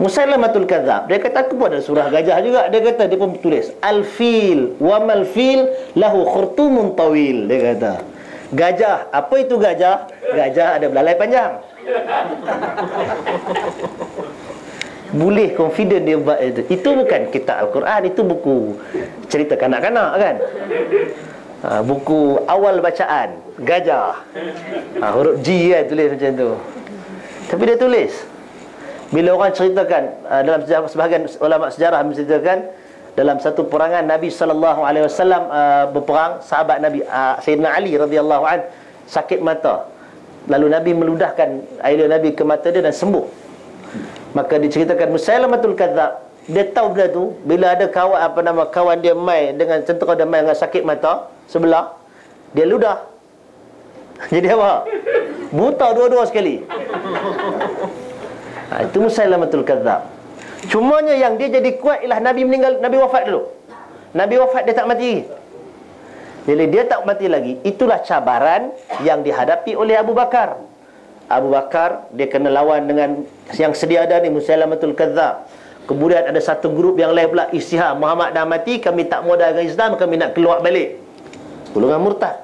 Speaker 2: Musailamatul Kadzab, dia kata, aku pun ada surah gajah juga. Dia kata, dia pun tulis Al-Fil wa mal fil lahu khurtumun tawil. Dia kata, gajah, apa itu gajah? Gajah ada belalai panjang. Boleh confident dia buat itu. Itu bukan kitab Al-Quran, itu buku cerita kanak-kanak kan. Buku awal bacaan, gajah. Huruf G kan tulis macam tu. Tapi dia tulis. Bila orang ceritakan, dalam sejarah, sebahagian ulama sejarah menceritakan, dalam satu perangan Nabi SAW berperang, sahabat Nabi Sayyidina Ali radhiyallahu an sakit mata. Lalu Nabi meludahkan air Nabi ke mata dia dan sembuh. Maka diceritakan Musailamatul Kadzab, dia tahu benda tu. Bila ada kawan dia mai dengan tentera, dia mai dengan sakit mata sebelah, dia ludah. Jadi apa? Buta dua-dua sekali. Itu Musailamatul Kadzab. Cumanya yang dia jadi kuat ialah Nabi meninggal, Nabi wafat dulu. Nabi wafat, dia tak mati. Jadi dia tak mati lagi. Itulah cabaran yang dihadapi oleh Abu Bakar. Abu Bakar, dia kena lawan dengan yang sedia ada ni, Musailamatul Kadzab. Kemudian ada satu grup yang lain pula, isytihar, Muhammad dah mati, kami tak modal dengan Islam, kami nak keluar balik. Golongan murtad.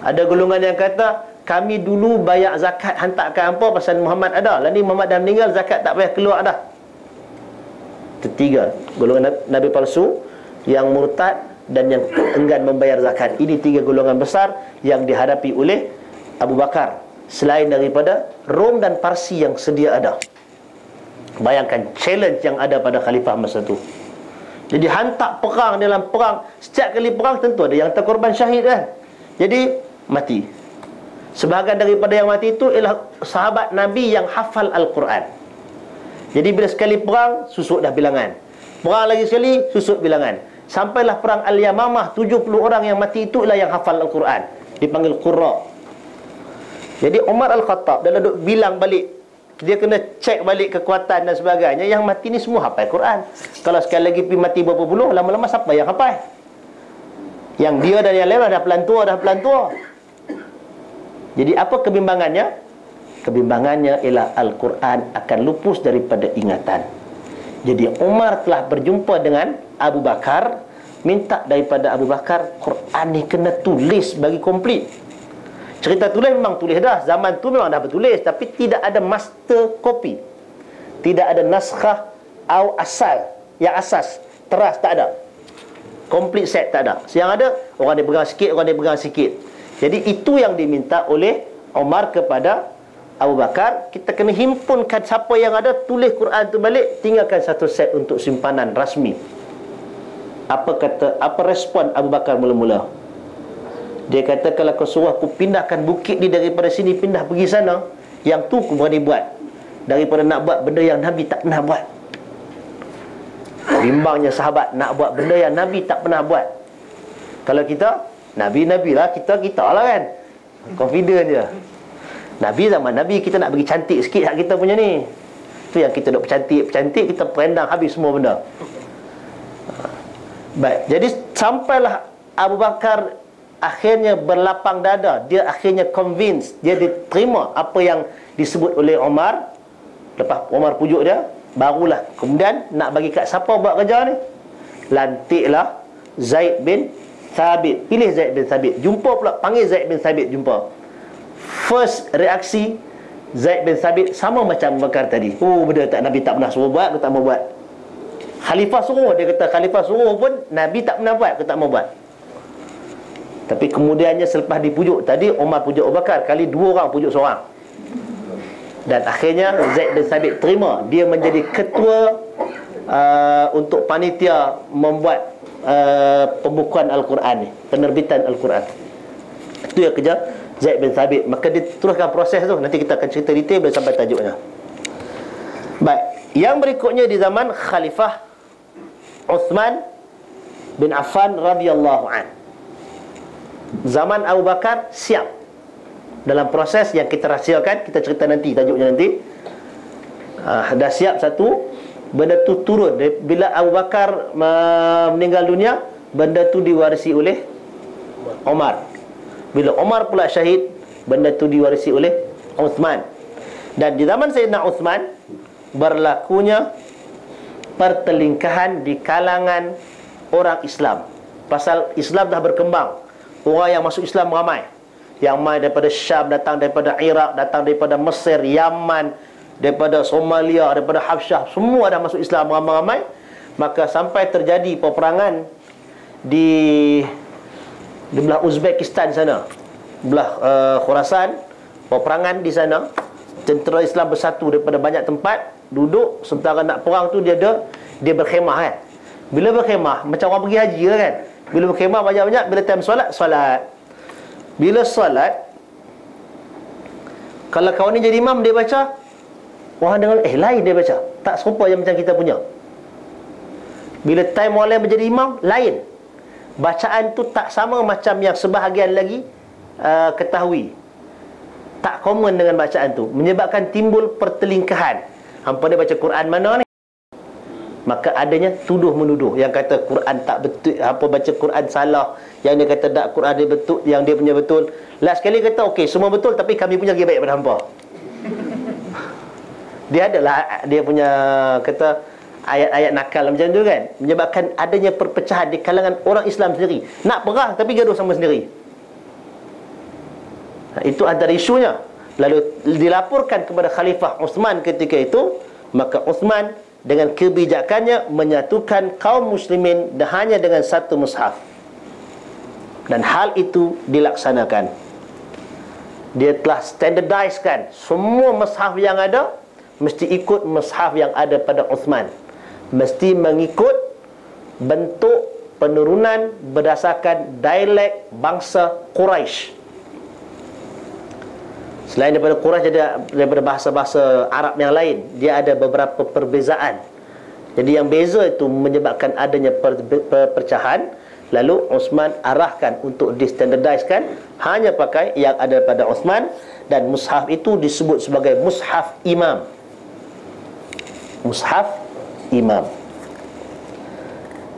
Speaker 2: Ada golongan yang kata kami dulu bayar zakat hantar ke hampa pasal Muhammad ada. Lah ni Muhammad dah meninggal, zakat tak payah keluar dah. Ketiga, golongan nabi palsu, yang murtad dan yang enggan membayar zakat. Ini 3 golongan besar yang dihadapi oleh Abu Bakar, selain daripada Rom dan Parsi yang sedia ada. Bayangkan challenge yang ada pada khalifah masa tu. Jadi hantar perang, dalam perang, setiap kali perang tentu ada yang terkorban syahid kan. Jadi mati. Sebahagian daripada yang mati itu ialah sahabat Nabi yang hafal Al-Quran. Jadi bila sekali perang, susut dah bilangan. Perang lagi sekali, susut bilangan. Sampailah perang Al-Yamamah, 70 orang yang mati itu ialah yang hafal Al-Quran, dipanggil Qurra. Jadi Umar Al-Khattab dalam duk bilang balik, dia kena cek balik kekuatan dan sebagainya. Yang mati ni semua hafal Quran. Kalau sekali lagi pergi mati berapa puluh, lama-lama siapa yang hafal? Yang dia dan yang lain dah pelan-tua. Jadi apa kebimbangannya? Kebimbangannya ialah Al-Quran akan lupus daripada ingatan. Jadi Umar telah berjumpa dengan Abu Bakar, minta daripada Abu Bakar, Quran ni kena tulis bagi komplit. Cerita tulis memang tulis dah, zaman tu memang dah bertulis, tapi tidak ada master copy, tidak ada naskah atau asal, yang asas teras tak ada, complete set tak ada. Yang ada orang dia pegang sikit, orang dia pegang sikit. Jadi itu yang diminta oleh Umar kepada Abu Bakar, kita kena himpunkan siapa yang ada, tulis Quran tu balik, tinggalkan satu set untuk simpanan rasmi. Apa respon Abu Bakar mula-mula? Dia kata, kalau kau suruh aku pindahkan bukit ni daripada sini pindah pergi sana, yang tu aku berani buat, daripada nak buat benda yang Nabi tak pernah buat. Bimbangnya sahabat nak buat benda yang Nabi tak pernah buat. Kalau kita Nabi lah, kita lah kan, confident je. Nabi, zaman Nabi kita nak bagi cantik sikit hak kita punya ni. Tu yang kita duk bercantik, kita perendang habis semua benda. Baik, jadi sampailah Abu Bakar akhirnya berlapang dada. Dia akhirnya convinced, dia diterima apa yang disebut oleh Umar. Lepas Umar pujuk dia, barulah kemudian nak bagi kat siapa buat kerja ni. Lantiklah Zaid bin Thabit. Pilih Zaid bin Thabit. Jumpa pula, panggil Zaid bin Thabit jumpa. First reaksi Zaid bin Thabit sama macam Abu Bakar tadi. Oh, benda tak, Nabi tak pernah suruh buat, aku tak mau buat. Khalifah suruh, dia kata Khalifah suruh pun Nabi tak pernah buat, aku tak mau buat. Tapi kemudiannya selepas dipujuk tadi, Umar pujuk Abu Bakar, kali 2 orang pujuk seorang. Dan akhirnya Zaid bin Thabit terima. Dia menjadi ketua untuk panitia membuat pembukuan Al-Quran ni, penerbitan Al-Quran. Itu yang kerja Zaid bin Thabit. Maka dia teruskan proses tu. Nanti kita akan cerita detail bila sampai tajuknya. Baik, yang berikutnya di zaman Khalifah Uthman bin Affan radhiyallahu an. Zaman Abu Bakar siap dalam proses yang kita rahsiakan, kita cerita nanti, tajuknya nanti. Dah siap satu, benda tu turun. Bila Abu Bakar meninggal dunia, benda tu diwarisi oleh Umar. Bila Umar pula syahid, benda tu diwarisi oleh Uthman. Dan di zaman Sayyidina Uthman berlakunya pertelingkahan di kalangan orang Islam. Pasal Islam dah berkembang, orang yang masuk Islam ramai. Yang mai daripada Syam, datang daripada Iraq, datang daripada Mesir, Yaman, daripada Somalia, daripada Habsyah, semua dah masuk Islam ramai-ramai. Maka sampai terjadi peperangan di belah Uzbekistan sana, belah Khurasan, peperangan di sana. Tentera Islam bersatu daripada banyak tempat, duduk sementara nak perang tu dia berkhemah kan. Bila berkhemah macam orang pergi haji kan. Bila berkhemah banyak-banyak, bila time solat. Bila solat, kalau kawan ni jadi imam, dia baca, orang dengar lain dia baca, tak serupa yang macam kita punya. Bila time orang lain menjadi imam, lain. Bacaan tu tak sama macam yang sebahagian lagi ketahui. Tak common dengan bacaan tu, menyebabkan timbul pertelingkahan. Hampa dia baca Quran mana ni? Maka adanya tuduh-menuduh. Yang kata Quran tak betul, hampa baca Quran salah. Yang dia kata tak, Quran dia betul, yang dia punya betul. Last sekali kata okey, semua betul, tapi kami punya lagi baik daripada hampa. Dia adalah dia punya kata ayat-ayat nakal macam tu kan, menyebabkan adanya perpecahan di kalangan orang Islam sendiri. Nak perang tapi gaduh sama sendiri. Itu antara isunya. Lalu dilaporkan kepada Khalifah Uthman ketika itu, maka Uthman dengan kebijakannya menyatukan kaum muslimin hanya dengan satu mushaf. Dan hal itu dilaksanakan. Dia telah standardizekan semua mushaf yang ada mesti ikut mushaf yang ada pada Uthman. Mesti mengikut bentuk penurunan berdasarkan dialek bangsa Quraisy. Selain daripada Quraisy, daripada bahasa-bahasa Arab yang lain, dia ada beberapa perbezaan. Jadi yang beza itu menyebabkan adanya perpecahan. Lalu Uthman arahkan untuk distandardizekan hanya pakai yang ada pada Uthman. Dan mushaf itu disebut sebagai mushaf imam. Mushaf imam.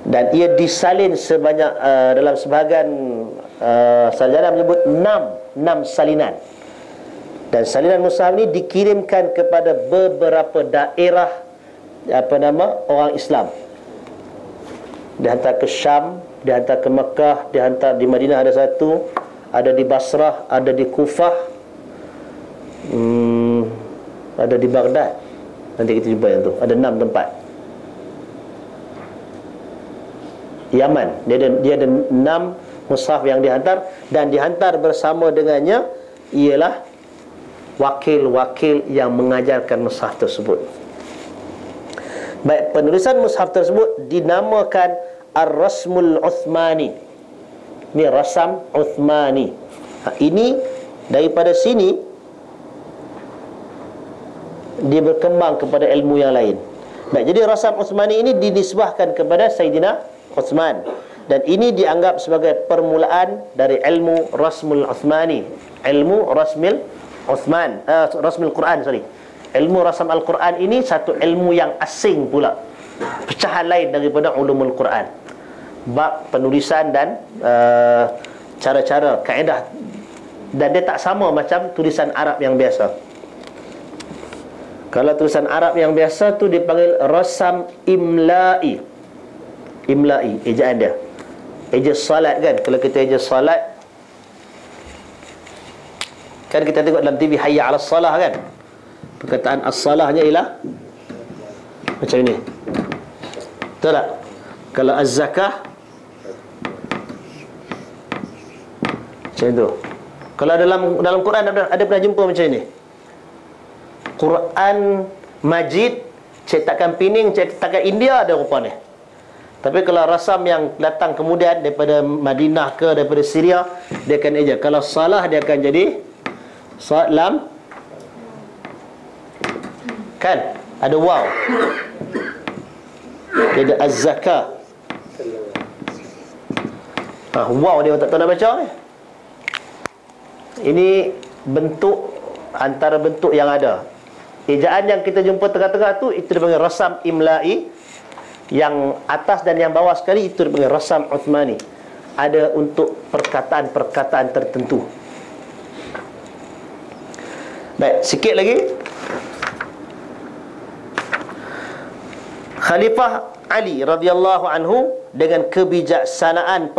Speaker 2: Dan ia disalin sebanyak dalam sebahagian sarjana menyebut 6 salinan. Dan salinan mushaf ini dikirimkan kepada beberapa daerah orang Islam. Dihantar ke Syam, dihantar ke Mekah, dihantar di Madinah ada satu, ada di Basrah, ada di Kufah, ada di Baghdad. Nanti kita jumpa yang tu. Ada 6 tempat. Yaman, dia ada 6 mushaf yang dihantar. Dan dihantar bersama dengannya ialah wakil-wakil yang mengajarkan mushaf tersebut. Baik, penulisan mushaf tersebut dinamakan Ar-Rasmul Uthmani. Ini rasam Uthmani. Ini daripada sini dia berkembang kepada ilmu yang lain. Baik, jadi rasam Uthmani ini dinisbahkan kepada Sayyidina Uthman. Dan ini dianggap sebagai permulaan dari ilmu Rasmul Uthmani. Ilmu Rasmul Uthman, Rasmul Quran, ilmu rasam Al-Quran ini satu ilmu yang asing pula, pecahan lain daripada ulumul Quran. Bab penulisan dan cara-cara, kaedah, dan dia tak sama macam tulisan Arab yang biasa. Kalau tulisan Arab yang biasa tu dipanggil rasam imla'i. Imla'i, ejaan dia. Eja salat kan, kalau kita eja salat kan kita tengok dalam TV hayya 'alas salah kan. Perkataan as-salahnya ialah macam ini. Betul tak? Kalau az-zakah macam itu. Kalau dalam Quran ada pernah jumpa macam ini? Quran Majid cetakan Pening, cetakan India ada rupanya. Tapi kalau rasam yang datang kemudian daripada Madinah ke daripada Syria, dia akan eja. Kalau salah dia akan jadi lam, kan ada waw. Dia ada az-zakah. Waw dia tak tahu nak baca ni. Ini bentuk antara bentuk yang ada. Ejaan yang kita jumpa tengah-tengah tu itu dipanggil rasam imla'i. Yang atas dan yang bawah sekali itu dipanggil rasam Uthmani. Ada untuk perkataan-perkataan tertentu. Baik, sikit lagi. Khalifah Ali radhiyallahu anhu dengan kebijaksanaan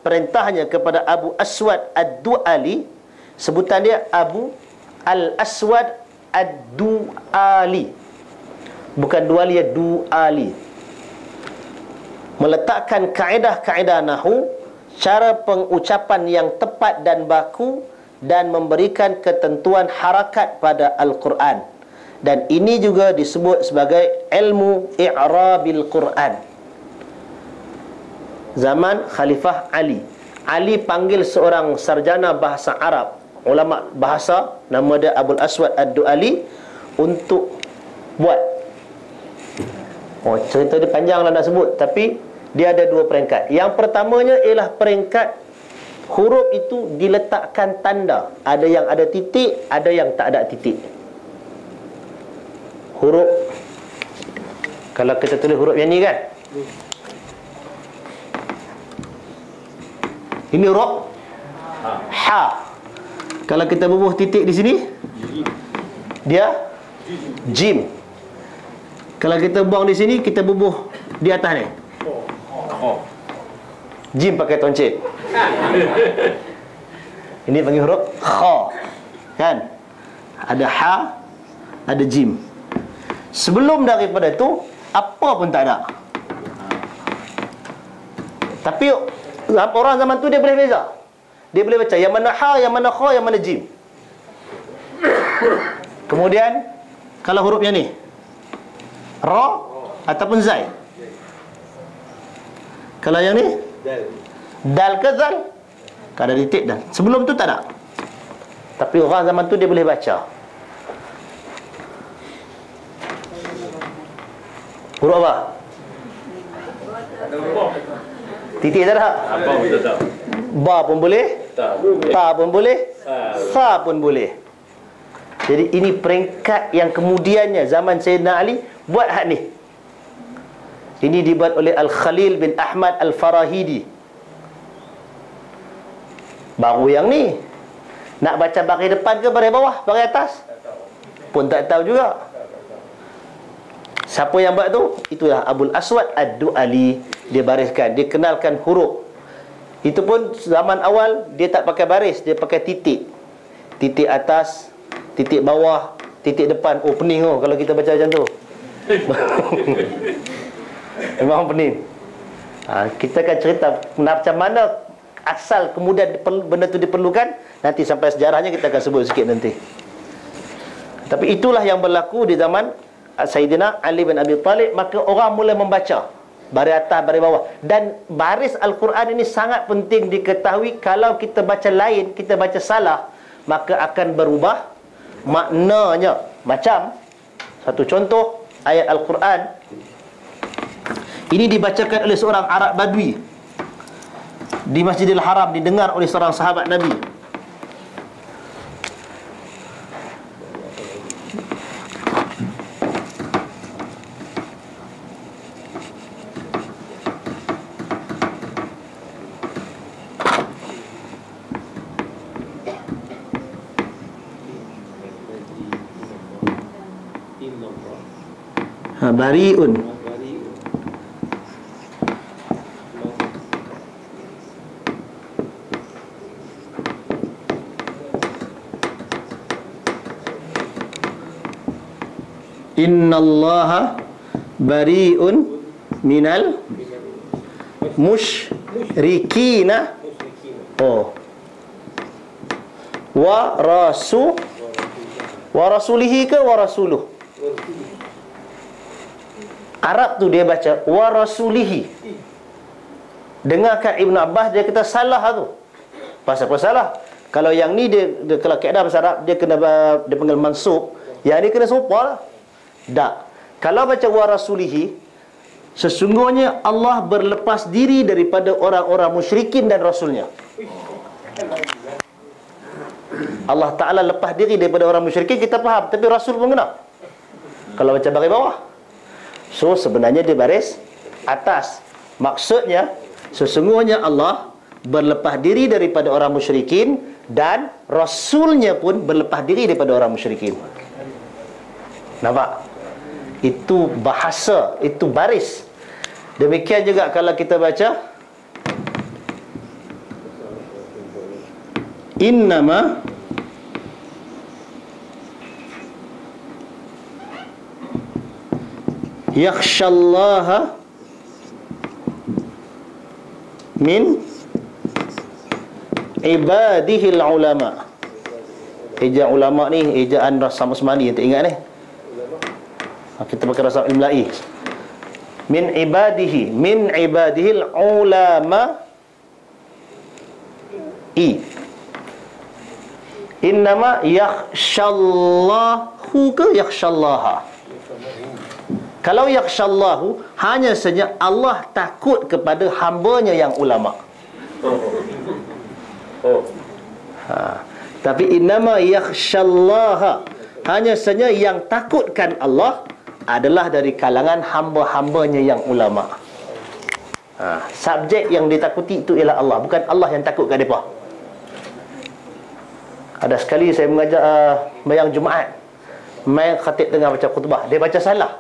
Speaker 2: perintahnya kepada Abu Aswad Ad-Du'ali, sebutan dia Abu Al-Aswad Ad-Du'ali, bukan Du'ali, ya Du'ali, meletakkan kaedah-kaedah nahu, cara pengucapan yang tepat dan baku, dan memberikan ketentuan harakat pada Al-Quran. Dan ini juga disebut sebagai ilmu i'rabil Quran. Zaman Khalifah Ali, Ali panggil seorang sarjana bahasa Arab, ulama bahasa, nama dia Abul Aswad Ad-Du'ali, untuk buat. Cerita dia panjang lah nak sebut, tapi dia ada 2 peringkat. Yang pertamanya ialah peringkat huruf itu diletakkan tanda. Ada yang ada titik, ada yang tak ada titik. Huruf, kalau kita tulis huruf yang ni kan, ini ra, ha. Kalau kita bubuh titik di sini, dia jim. Kalau kita buang di sini, kita bubuh di atas ni, jim pakai toncet. Ini panggil huruf kha. Kan? Ada ha, ada jim. Sebelum daripada itu, apa pun tak ada. Tapi orang zaman tu dia boleh beza. Dia boleh baca yang mana ha, yang mana kha, yang mana jim. Kemudian kalau hurufnya ni ra ataupun zai. Kalau yang ni dal ke zal? Kalau ada titik dal. Sebelum tu tak ada. Tapi orang zaman tu dia boleh baca. Huruf apa? Titik tak ada?
Speaker 3: Apa pun tak tahu.
Speaker 2: Ba pun boleh, ta pun boleh, sa pun boleh. Jadi ini peringkat yang kemudiannya zaman Sayyidina Ali buat hak ni. Ini dibuat oleh Al-Khalil bin Ahmad Al-Farahidi. Baru yang ni. Nak baca baris depan ke baris bawah, baris atas? Pun tak tahu juga. Siapa yang buat tu? Itulah Abul Aswad Ad-Du'ali. Dia bariskan, dia kenalkan huruf. Itu pun zaman awal dia tak pakai baris, dia pakai titik. Titik atas, titik bawah, titik depan. Oh, pening oh kalau kita baca macam tu. Memang pening. Kita akan cerita macam mana asal kemudian benda tu diperlukan. Nanti sampai sejarahnya kita akan sebut sikit nanti. Tapi itulah yang berlaku di zaman Sayyidina Ali bin Abi Talib. Maka orang mula membaca baris atas, baris bawah. Dan baris Al-Quran ini sangat penting diketahui. Kalau kita baca lain, kita baca salah, maka akan berubah maknanya. Macam satu contoh ayat Al-Quran ini dibacakan oleh seorang Arab Badui di Masjidil Haram, didengar oleh seorang sahabat Nabi. Bari'un. Innallaha bari'un minal musyrikina. Oh. Wa rasulihi ke wa rasuluh? Arab tu dia baca wa rasulihi. Dengarkan Ibn Abbas, dia kata salah tu. Pasal apa salah? Kalau yang ni dia kalau kaedah bahasa Arab dia kena dia panggil mansub, yang ni kena serupa lah. Tak. Kalau baca wa rasulihi, sesungguhnya Allah berlepas diri daripada orang-orang musyrikin dan rasulnya. Allah Ta'ala lepas diri daripada orang musyrikin, kita faham. Tapi rasul pun kena. Kalau baca baris bawah, so sebenarnya dia baris atas. Maksudnya sesungguhnya Allah berlepas diri daripada orang musyrikin dan rasulnya pun berlepas diri daripada orang musyrikin. Nampak? Itu bahasa, itu baris. Demikian juga kalau kita baca innama yakhshallaha min ibadihil ulama. Ejaan ulama ni ejaan Rasam Usmani, tak ingat ni? Kita pakai Rasam Imla'i. Min ibadihil ulama innama yakhshallahu ke yakhshallaha. Kalau yakhshallahu, hanya saja Allah takut kepada hambanya yang ulama. Tapi innama yakhshallaha, hanya saja yang takutkan Allah adalah dari kalangan hamba-hambanya yang ulama. Subjek yang ditakuti itu ialah Allah, bukan Allah yang takut kat mereka. Ada sekali saya mengajar bayang Jumaat, main khatib tengah baca khutbah, dia baca salah.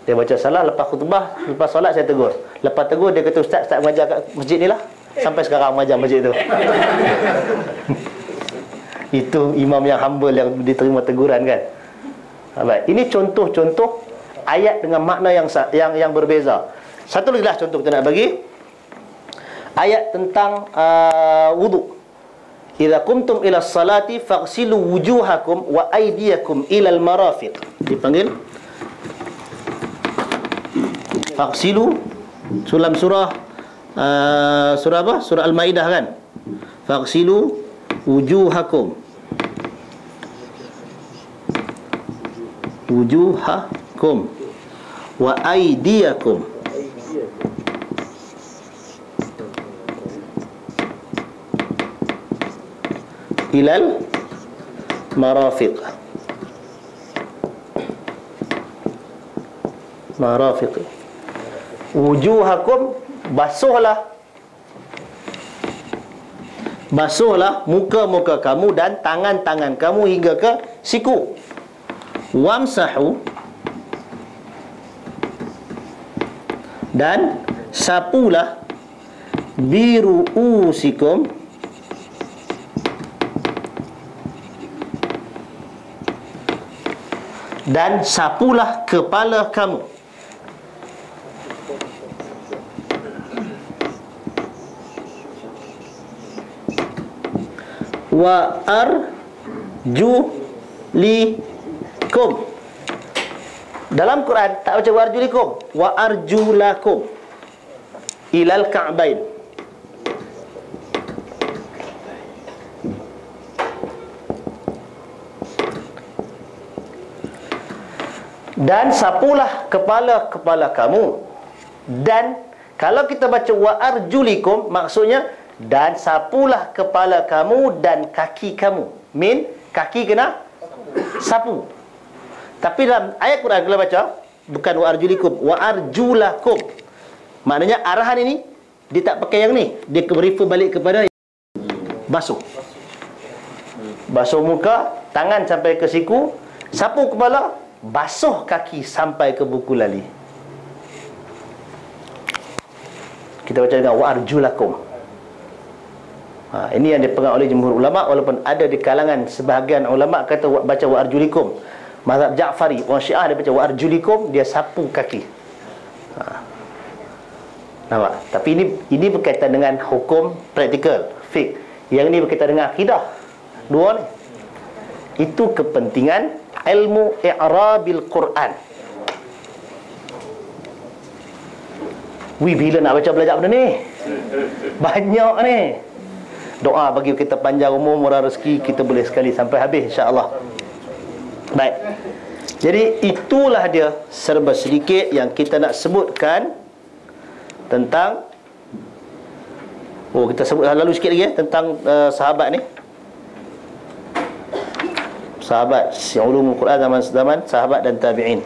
Speaker 2: Lepas khutbah, lepas solat saya tegur. Lepas tegur dia kata, Ustaz mengajar kat masjid ni lah. sampai sekarang mengajar masjid itu. Itu imam yang humble yang diterima teguran kan. Baik, ini contoh-contoh ayat dengan makna yang berbeza. Satu lagi lah contoh kita nak bagi. Ayat tentang wudu. Idza qumtum ila salati faghsilu wujuhakum wa aydiyakum ila al-marafiq. Dipanggil faghsilu dalam surah apa? Surah Al-Maidah kan? Faghsilu wujuhakum wa aydiyakum ilal marafiq. Wujuhakum, basuhlah muka-muka kamu dan tangan-tangan kamu hingga ke siku. Wamsahu, dan sapulah biru'usikum, dan sapulah kepala kamu. Wa arjulikum. Dalam Quran tak baca wa arjulikum, wa arjulakum ilal ka'bain. Dan sapulah kepala-kepala kamu. Dan kalau kita baca wa arjulikum, maksudnya dan sapulah kepala kamu dan kaki kamu. Kaki kena sapu. Tapi dalam ayat Quran kalau baca, bukan wa arjulikum, wa arjulakum. Maknanya arahan ini dia tak pakai yang ni, dia refer balik kepada basuh. Basuh muka, tangan sampai ke siku, sapu kepala, basuh kaki sampai ke buku lali. Kita baca dengan wa arjulakum. Ini yang dipegang oleh jumhur ulama, walaupun ada di kalangan sebahagian ulama kata baca wa arjulikum. Mazhab Ja'fari, orang Syiah dia baca wa arjulikum, dia sapu kaki. Nampak? Tapi ini berkaitan dengan hukum praktikal, fiqh. Yang ini berkaitan dengan akidah. Dua ni. Itu kepentingan ilmu i'rabil Quran. Bila nak belajar benda ni? Banyak ni. Doa bagi kita panjang umur, murah rezeki, kita boleh sekali sampai habis insya-Allah. Baik. Jadi itulah dia serba sedikit yang kita nak sebutkan tentang kita sebut lalu sikit lagi tentang sahabat ni. Sahabat yang ulumul Quran zaman sahabat dan tabi'in.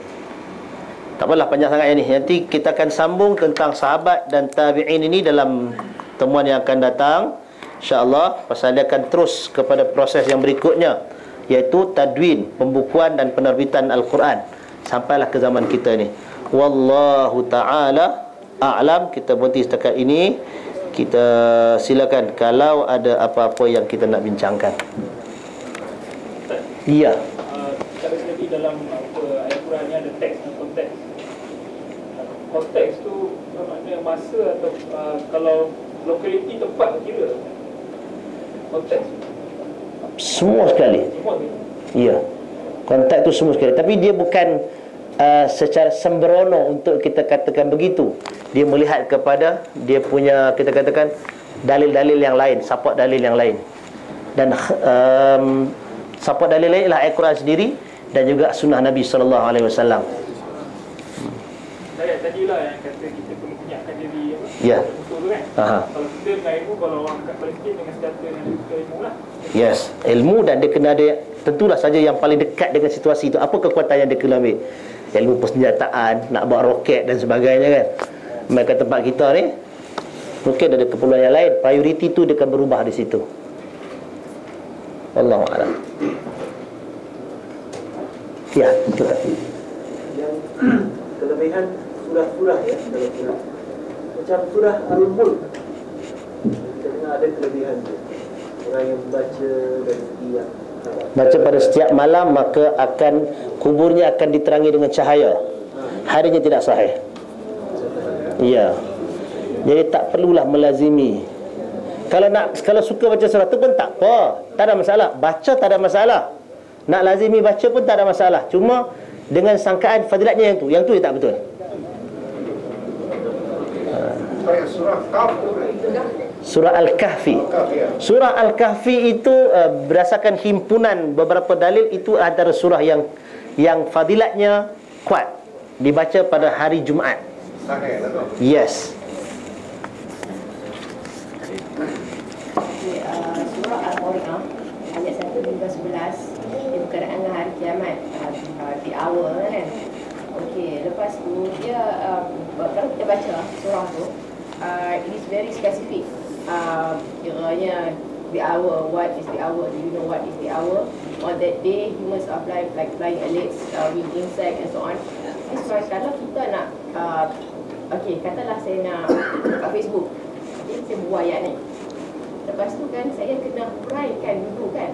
Speaker 2: Tak apalah panjang sangat yang ni. Nanti kita akan sambung tentang sahabat dan tabi'in ini dalam temuan yang akan datang insya-Allah, pasal dia akan terus kepada proses yang berikutnya, iaitu tadwin, pembukuan dan penerbitan Al-Quran sampailah ke zaman kita ni. Wallahu ta'ala a'lam. Kita berhenti setakat ini. Kita silakan kalau ada apa-apa yang kita nak bincangkan. Ya.
Speaker 5: Kalau tadi dalam ayat Quran ni ada teks dan konteks. Konteks tu maknanya masa atau kalau lokaliti tempat kira konteks
Speaker 2: Semua sekali. Ya. Konteks tu semua sekali. Tapi dia bukan secara sembrono untuk kita katakan begitu. Dia melihat kepada dia punya, kita katakan, dalil-dalil yang lain, support dalil yang lain. Dan support dalil lain ialah Al-Quran sendiri dan juga sunnah Nabi SAW.
Speaker 5: Saya tadilah yang kata kita perlu punyakan diri
Speaker 2: Ya.
Speaker 5: betul tu kan. Kalau kita dengan ilmu, kalau orang kat Palestin dengan senjata dengan ilmu lah.
Speaker 2: Yes, ilmu, dan dia kena ada, tentulah saja yang paling dekat dengan situasi itu. Apa kekuatan yang dia kena ambil? Ilmu persenjataan, nak bawa roket dan sebagainya kan. Mereka tempat kita ni mungkin ada keperluan yang lain. Prioriti tu dia akan berubah di situ. Wallahu a'lam. Ya, betul tak?
Speaker 6: Yang kelebihan surah-surah ya dalam Quran. Macam surah Al-Mulk.
Speaker 2: ada kelebihan dia. Orang yang membaca dari segi yang baca pada setiap malam, maka kuburnya akan diterangi dengan cahaya. Harinya tidak sahih. Ya. Jadi tak perlulah melazimi. Kalau suka baca surah tu pun tak apa, tak ada masalah. Baca tak ada masalah. Nak lazimi baca pun tak ada masalah. Cuma dengan sangkaan fadilatnya yang tu dia tak betul. Surah Al-Kahfi. Surah Al-Kahfi itu berdasarkan himpunan beberapa dalil, itu antara surah yang fadilatnya kuat, dibaca pada hari Jumaat. Yes.
Speaker 4: Surah Al-Qari'ah ayat 1 hingga 11 dia berkenaan dengan hari kiamat, di awal kan. Okey, lepas tu dia kalau kita baca surah tu, it is very specific. Kiranya the hour, what is the hour, do you know what is the hour? On that day humans are flying like flying alerts, with insect and so on. That's why kalau kita nak okey, katalah saya nak kat Facebook, saya buat ayat ni. Lepas tu kan saya kena huraikan dulu kan.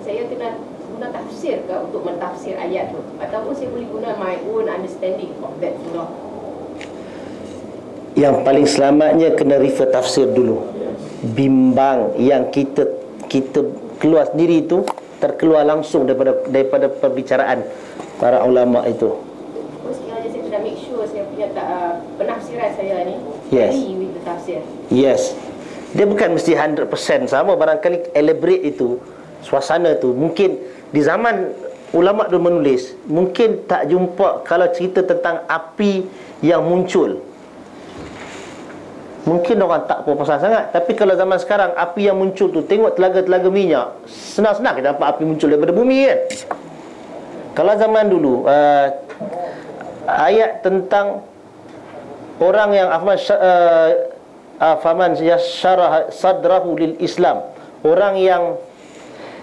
Speaker 4: Saya kena guna tafsir ke untuk mentafsir ayat tu, ataupun saya boleh guna my own understanding of that surah.
Speaker 2: Yang paling selamatnya kena refer tafsir dulu. Bimbang yang kita keluar sendiri itu terkeluar langsung daripada perbicaraan para ulama itu.
Speaker 4: Sekiranya saya kena make sure saya punya penafsiran saya ni
Speaker 2: Yes.
Speaker 4: agree with the tafsir.
Speaker 2: Yes. Dia bukan mesti 100% sama. Barangkali elaborate itu, suasana tu. Mungkin di zaman ulama dulu menulis, mungkin tak jumpa kalau cerita tentang api yang muncul. Mungkin orang tak apa pasal sangat. Tapi kalau zaman sekarang, api yang muncul tu, tengok telaga-telaga minyak, senang-senang kita dapat api muncul daripada bumi kan. Kalau zaman dulu, ayat tentang orang yang faman yasyarah sadrahu lil Islam, orang yang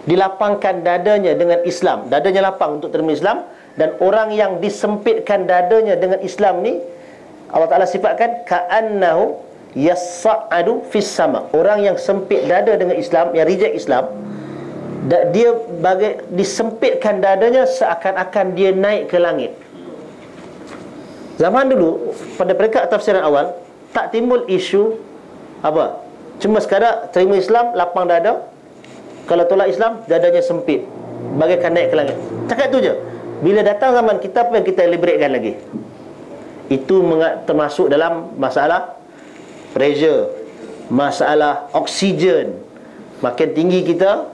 Speaker 2: dilapangkan dadanya dengan Islam, dadanya lapang untuk terima Islam, dan orang yang disempitkan dadanya dengan Islam ni, Allah Ta'ala sifatkan ka'annahu yas'adu fis sama. Orang yang sempit dada dengan Islam, yang reject Islam, dia disempitkan dadanya seakan-akan dia naik ke langit. Zaman dulu, pada peringkat tafsiran awal, tak timbul isu apa, cuma sekadar terima Islam, lapang dada. Kalau tolak Islam, dadanya sempit, bagaikan naik ke langit. Cakap tu je. Bila datang zaman kita, apa yang kita elaboratekan lagi? Itu termasuk dalam masalah pressure, masalah oksigen. Makin tinggi kita,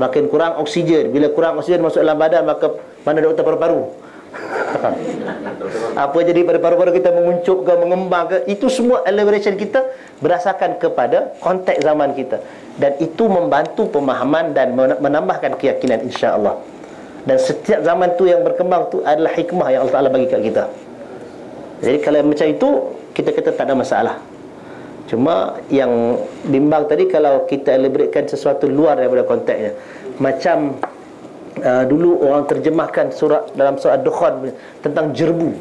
Speaker 2: makin kurang oksigen. Bila kurang oksigen masuk dalam badan, maka mana doktor paru-paru? Apa jadi pada paru-paru kita menguncup ke, mengembang ke, itu semua elaboration kita berdasarkan kepada konteks zaman kita. Dan itu membantu pemahaman dan menambahkan keyakinan, insya-Allah. Dan setiap zaman tu yang berkembang tu adalah hikmah yang Allah Ta'ala bagi kat kita. Jadi kalau macam itu, kita kata tak ada masalah. Cuma yang bimbang tadi kalau kita elaboratekan sesuatu luar daripada konteksnya. Macam dulu orang terjemahkan dalam surah Ad-Dukhan tentang jerbu.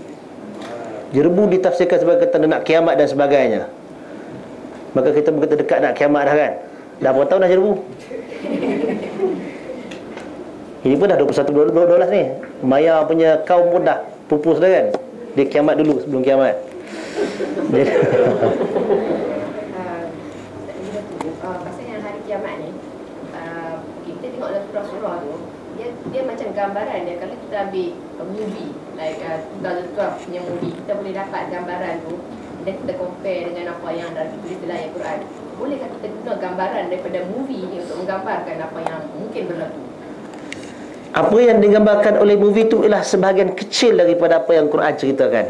Speaker 2: Jerbu ditafsirkan sebagai tanda nak kiamat dan sebagainya. Maka kita berkata dekat nak kiamat dah kan. Dah berapa tahun dah jerbu? Ini pun dah 21-12 ni. Maya punya kaum pun dah pupus dah kan. Dia kiamat dulu sebelum kiamat.
Speaker 4: Pasal yang hari kiamat ni, kita tengok dalam surah-surah tu, dia macam gambaran dia. Kalau kita ambil movie like 2012 punya movie, kita boleh dapat gambaran tu dan kita compare dengan apa yang dah ditulis dalam ayat Quran. Bolehkah kita guna gambaran daripada movie ni untuk menggambarkan apa yang mungkin berlaku?
Speaker 2: Apa yang digambarkan oleh movie tu ialah sebahagian kecil daripada apa yang Quran ceritakan.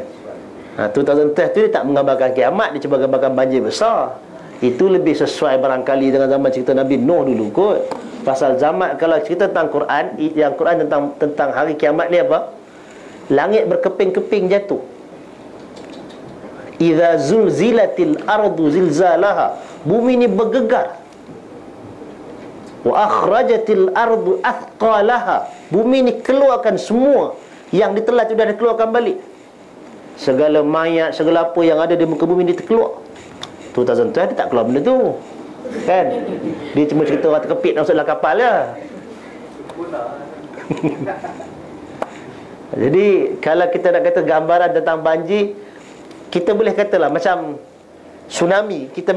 Speaker 2: 2010 tu dia tak menggambarkan kiamat, dia cuba gambarkan banjir besar. Itu lebih sesuai barangkali dengan zaman cerita Nabi Nuh dulu kot. Pasal zaman kalau cerita tentang Quran, yang Quran tentang hari kiamat ni apa? Langit berkeping-keping jatuh. Idza zulzilatil ardu zilzalaha. Bumi ni bergegar. Wa akhrajatil ardu athqalaha. Bumi ni keluarkan semua yang ditelan sudah dikeluarkan balik. Segala mayat, segala apa yang ada di muka bumi ni terkeluar. 2012 dia tak keluar benda tu. Kan? Dia cuma cerita orang terkepit masuk dalam kapal je. Jadi kalau kita nak kata gambaran tentang banjir, kita boleh katalah macam tsunami. Kita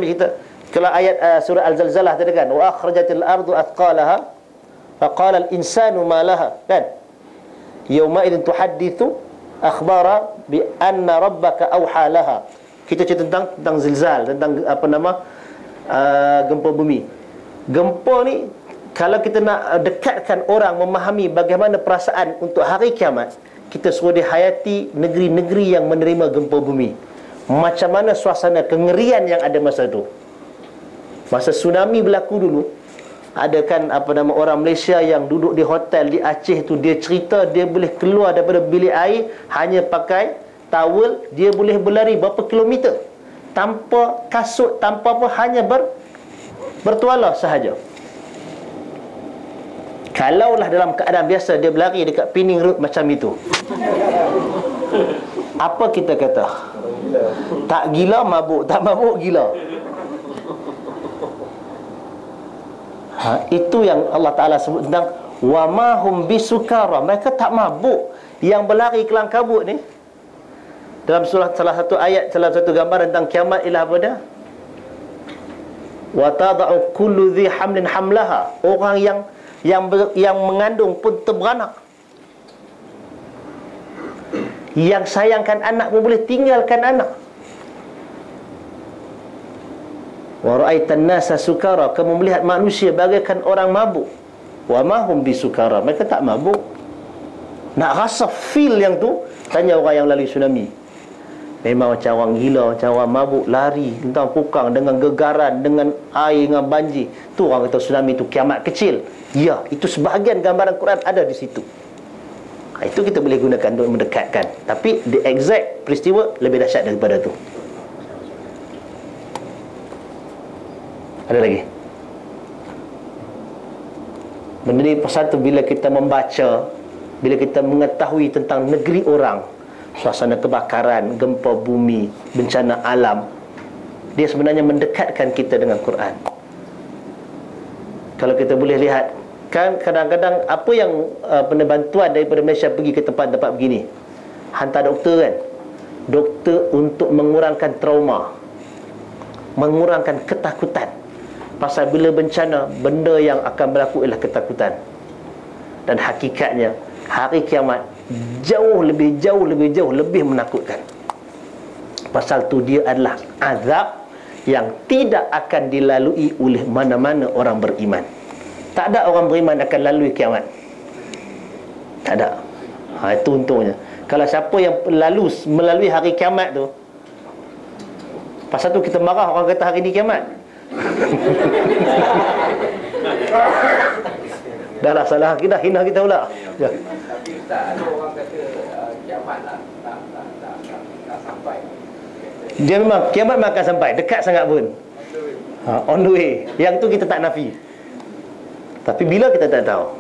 Speaker 2: kalau ayat surah Al-Zalzalah tadi kan, wa akhrajatil ardu athqalaha fa qala al-insanu ma laha, kan? Yauma idzin tuhadditsu akhbara bi anna rabbaka awha laha. Kita cerita tentang zilzal, tentang gempa bumi. Gempa ni kalau kita nak dekatkan orang memahami bagaimana perasaan untuk hari kiamat, kita suruh dia hayati negeri-negeri yang menerima gempa bumi. Macam mana suasana kengerian yang ada masa tu. Masa tsunami berlaku dulu, ada kan orang Malaysia yang duduk di hotel di Aceh tu, dia cerita dia boleh keluar daripada bilik air hanya pakai towel, dia boleh berlari berapa kilometer tanpa kasut, tanpa apa, hanya bertuala sahaja. Kalaulah dalam keadaan biasa dia berlari dekat Pening Road macam itu, apa kita kata? Tak gila mabuk, tak mabuk gila. Itu yang Allah Ta'ala sebut tentang wa ma hum bisukara, mereka tak mabuk. Yang berlari kelang kabut ni, dalam surah salah satu ayat, salah satu gambar tentang kiamat ialah apa dia? Wa tada'u kullu dhi hamlin hamlaha, orang yang mengandung pun terberanak. Yang sayangkan anak pun boleh tinggalkan anak. Wa ra'aitan nasa sukara, kamu melihat manusia bagaikan orang mabuk. Wa ma hum bisukara, mereka tak mabuk. Nak rasa feel yang tu, tanya orang yang lalui tsunami. Memang macam orang gila, macam orang mabuk, lari tentang pukang dengan gegaran, dengan air, dengan banjir. Tu orang kata tsunami tu kiamat kecil. Ya, itu sebahagian gambaran Quran ada di situ. Itu kita boleh gunakan untuk mendekatkan. Tapi the exact peristiwa lebih dahsyat daripada tu. Ada lagi? Benda ni pasal tu, bila kita membaca, bila kita mengetahui tentang negeri orang, suasana kebakaran, gempa bumi, bencana alam, dia sebenarnya mendekatkan kita dengan Quran. Kalau kita boleh lihat, kan kadang-kadang apa yang bantuan daripada Malaysia pergi ke tempat-tempat begini, hantar doktor kan, doktor untuk mengurangkan trauma, mengurangkan ketakutan. Pasal bila bencana, benda yang akan berlaku ialah ketakutan. Dan hakikatnya hari kiamat jauh lebih menakutkan. Pasal tu dia adalah azab yang tidak akan dilalui oleh mana-mana orang beriman. Tak ada orang beriman akan lalui kiamat. Tak ada. Itu untungnya. Kalau siapa yang melalui hari kiamat tu, pasal tu kita marah orang kata hari ni kiamat. Dah lah salah kita, hina kita pula. Ya.
Speaker 6: Tapi Ustaz, ada orang kata kiamat tak sampai.
Speaker 2: Dia memang kiamat memang akan sampai, dekat sangat pun. On the way. Yang tu kita tak nafi. Tapi bila kita tak tahu.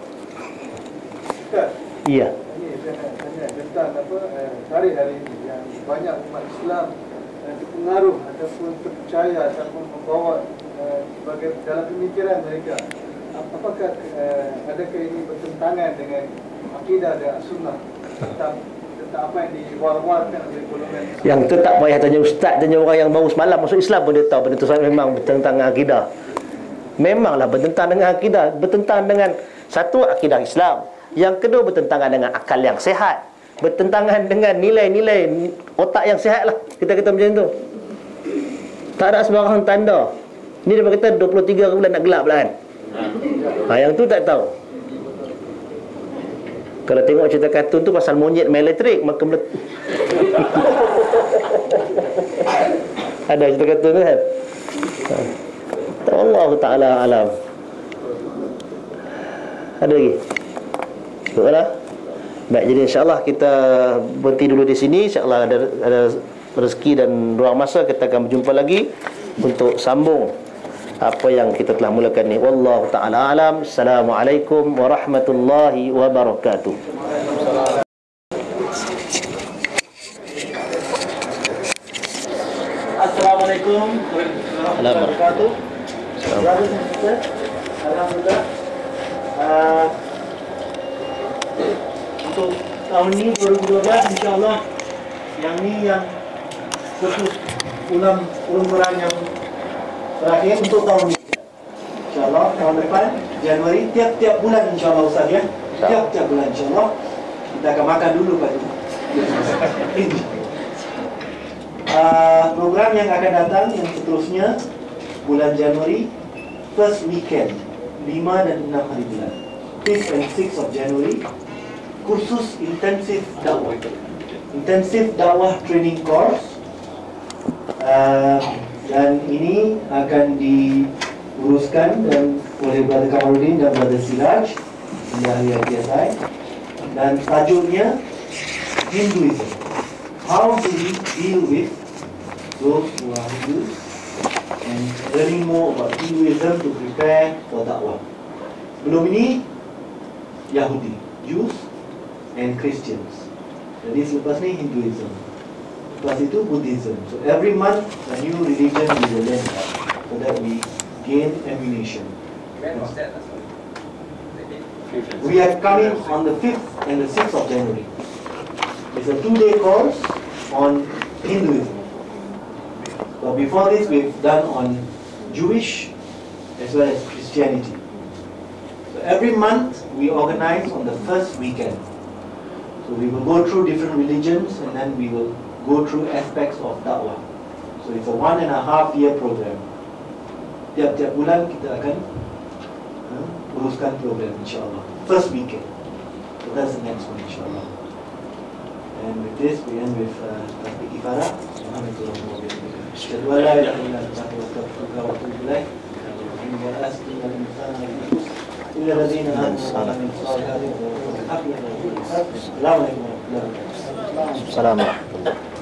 Speaker 7: Ustaz,
Speaker 2: iya.
Speaker 7: ini saya nak tanya tentang hari-hari ini yang banyak umat Islam terpengaruh ataupun terpercaya ataupun membawa sebagai dalam pemikiran mereka. Apakah adakah ini bertentangan dengan akidah dan sunnah tentang apa yang diwar-warkan oleh golongan Islam?
Speaker 2: Yang tu tak payah tanya ustaz, tanya orang yang baru semalam masuk Islam pun dia tahu benda tu memang bertentang dengan akidah. Memanglah bertentang dengan akidah, bertentang dengan satu akidah Islam, yang kedua bertentangan dengan akal yang sihat, bertentangan dengan nilai-nilai otak yang sihat lah, kita kata macam tu. Tak ada sebarang tanda. Ni dia kata 23 bulan nak gelap lah kan. Yang tu tak tahu. Kalau tengok cerita kartun tu pasal monyet main elektrik, maka ada cerita kartun tu kan. Allah Ta'ala alam. Ada lagi? Cukup. Baik, jadi insyaAllah kita berhenti dulu di sini. InsyaAllah ada rezeki dan ruang masa kita akan berjumpa lagi untuk sambung apa yang kita telah mulakan ni. Wallahu ta'ala alam. Assalamualaikum warahmatullahi wabarakatuh. Assalamualaikum warahmatullahi wabarakatuh.
Speaker 7: Brothers and sisters, alhamdulillah, untuk tahun ini 2012 insyaAllah yang ni yang kursus ulang Quran yang terakhir untuk tahun ini. InsyaAllah tahun depan Januari tiap-tiap bulan insyaAllah Ustaz ya. Tiap-tiap bulan insyaAllah kita akan makan dulu Pak. Program yang akan datang yang seterusnya bulan Januari, first weekend 5 dan 6 hari bulan, 5th and 6th of January, kursus intensif dakwah training course, dan ini akan diuruskan dan oleh Brother Kamarudin dan Brother Siraj dari ITSI, dan tajuknya Hinduism. How do we deal with those who are Hindus and learning more about Hinduism to prepare for dakwah. Belum ini Yahudi, Jews and Christians. Jadi selepas ni Hinduism, lepas itu Buddhism. So every month a new religion we will learn about, so that we gain ammunition.
Speaker 6: When was that?
Speaker 7: We are coming on the 5th and the 6th of January. It's a 2-day course on Hinduism. But before this, we've done on Jewish as well as Christianity. So every month, we organize on the first weekend. So we will go through different religions and then we will go through aspects of Da'wah. So it's a 1.5-year program. Tiap-tiap bulan kita akan uruskan program insyaAllah. First weekend. So that's the next one insyaAllah. And with this, we end with Tasbih Ifarah. Alhamdulillah. Asyhadu an la ilaha illa anta astaghfiruka wa atubu ilaik. Wa as'aluka min khairin illa alladziina aamanu min salihati wa Assalamualaikum warahmatullahi wabarakatuh.
Speaker 2: Assalamualaikum.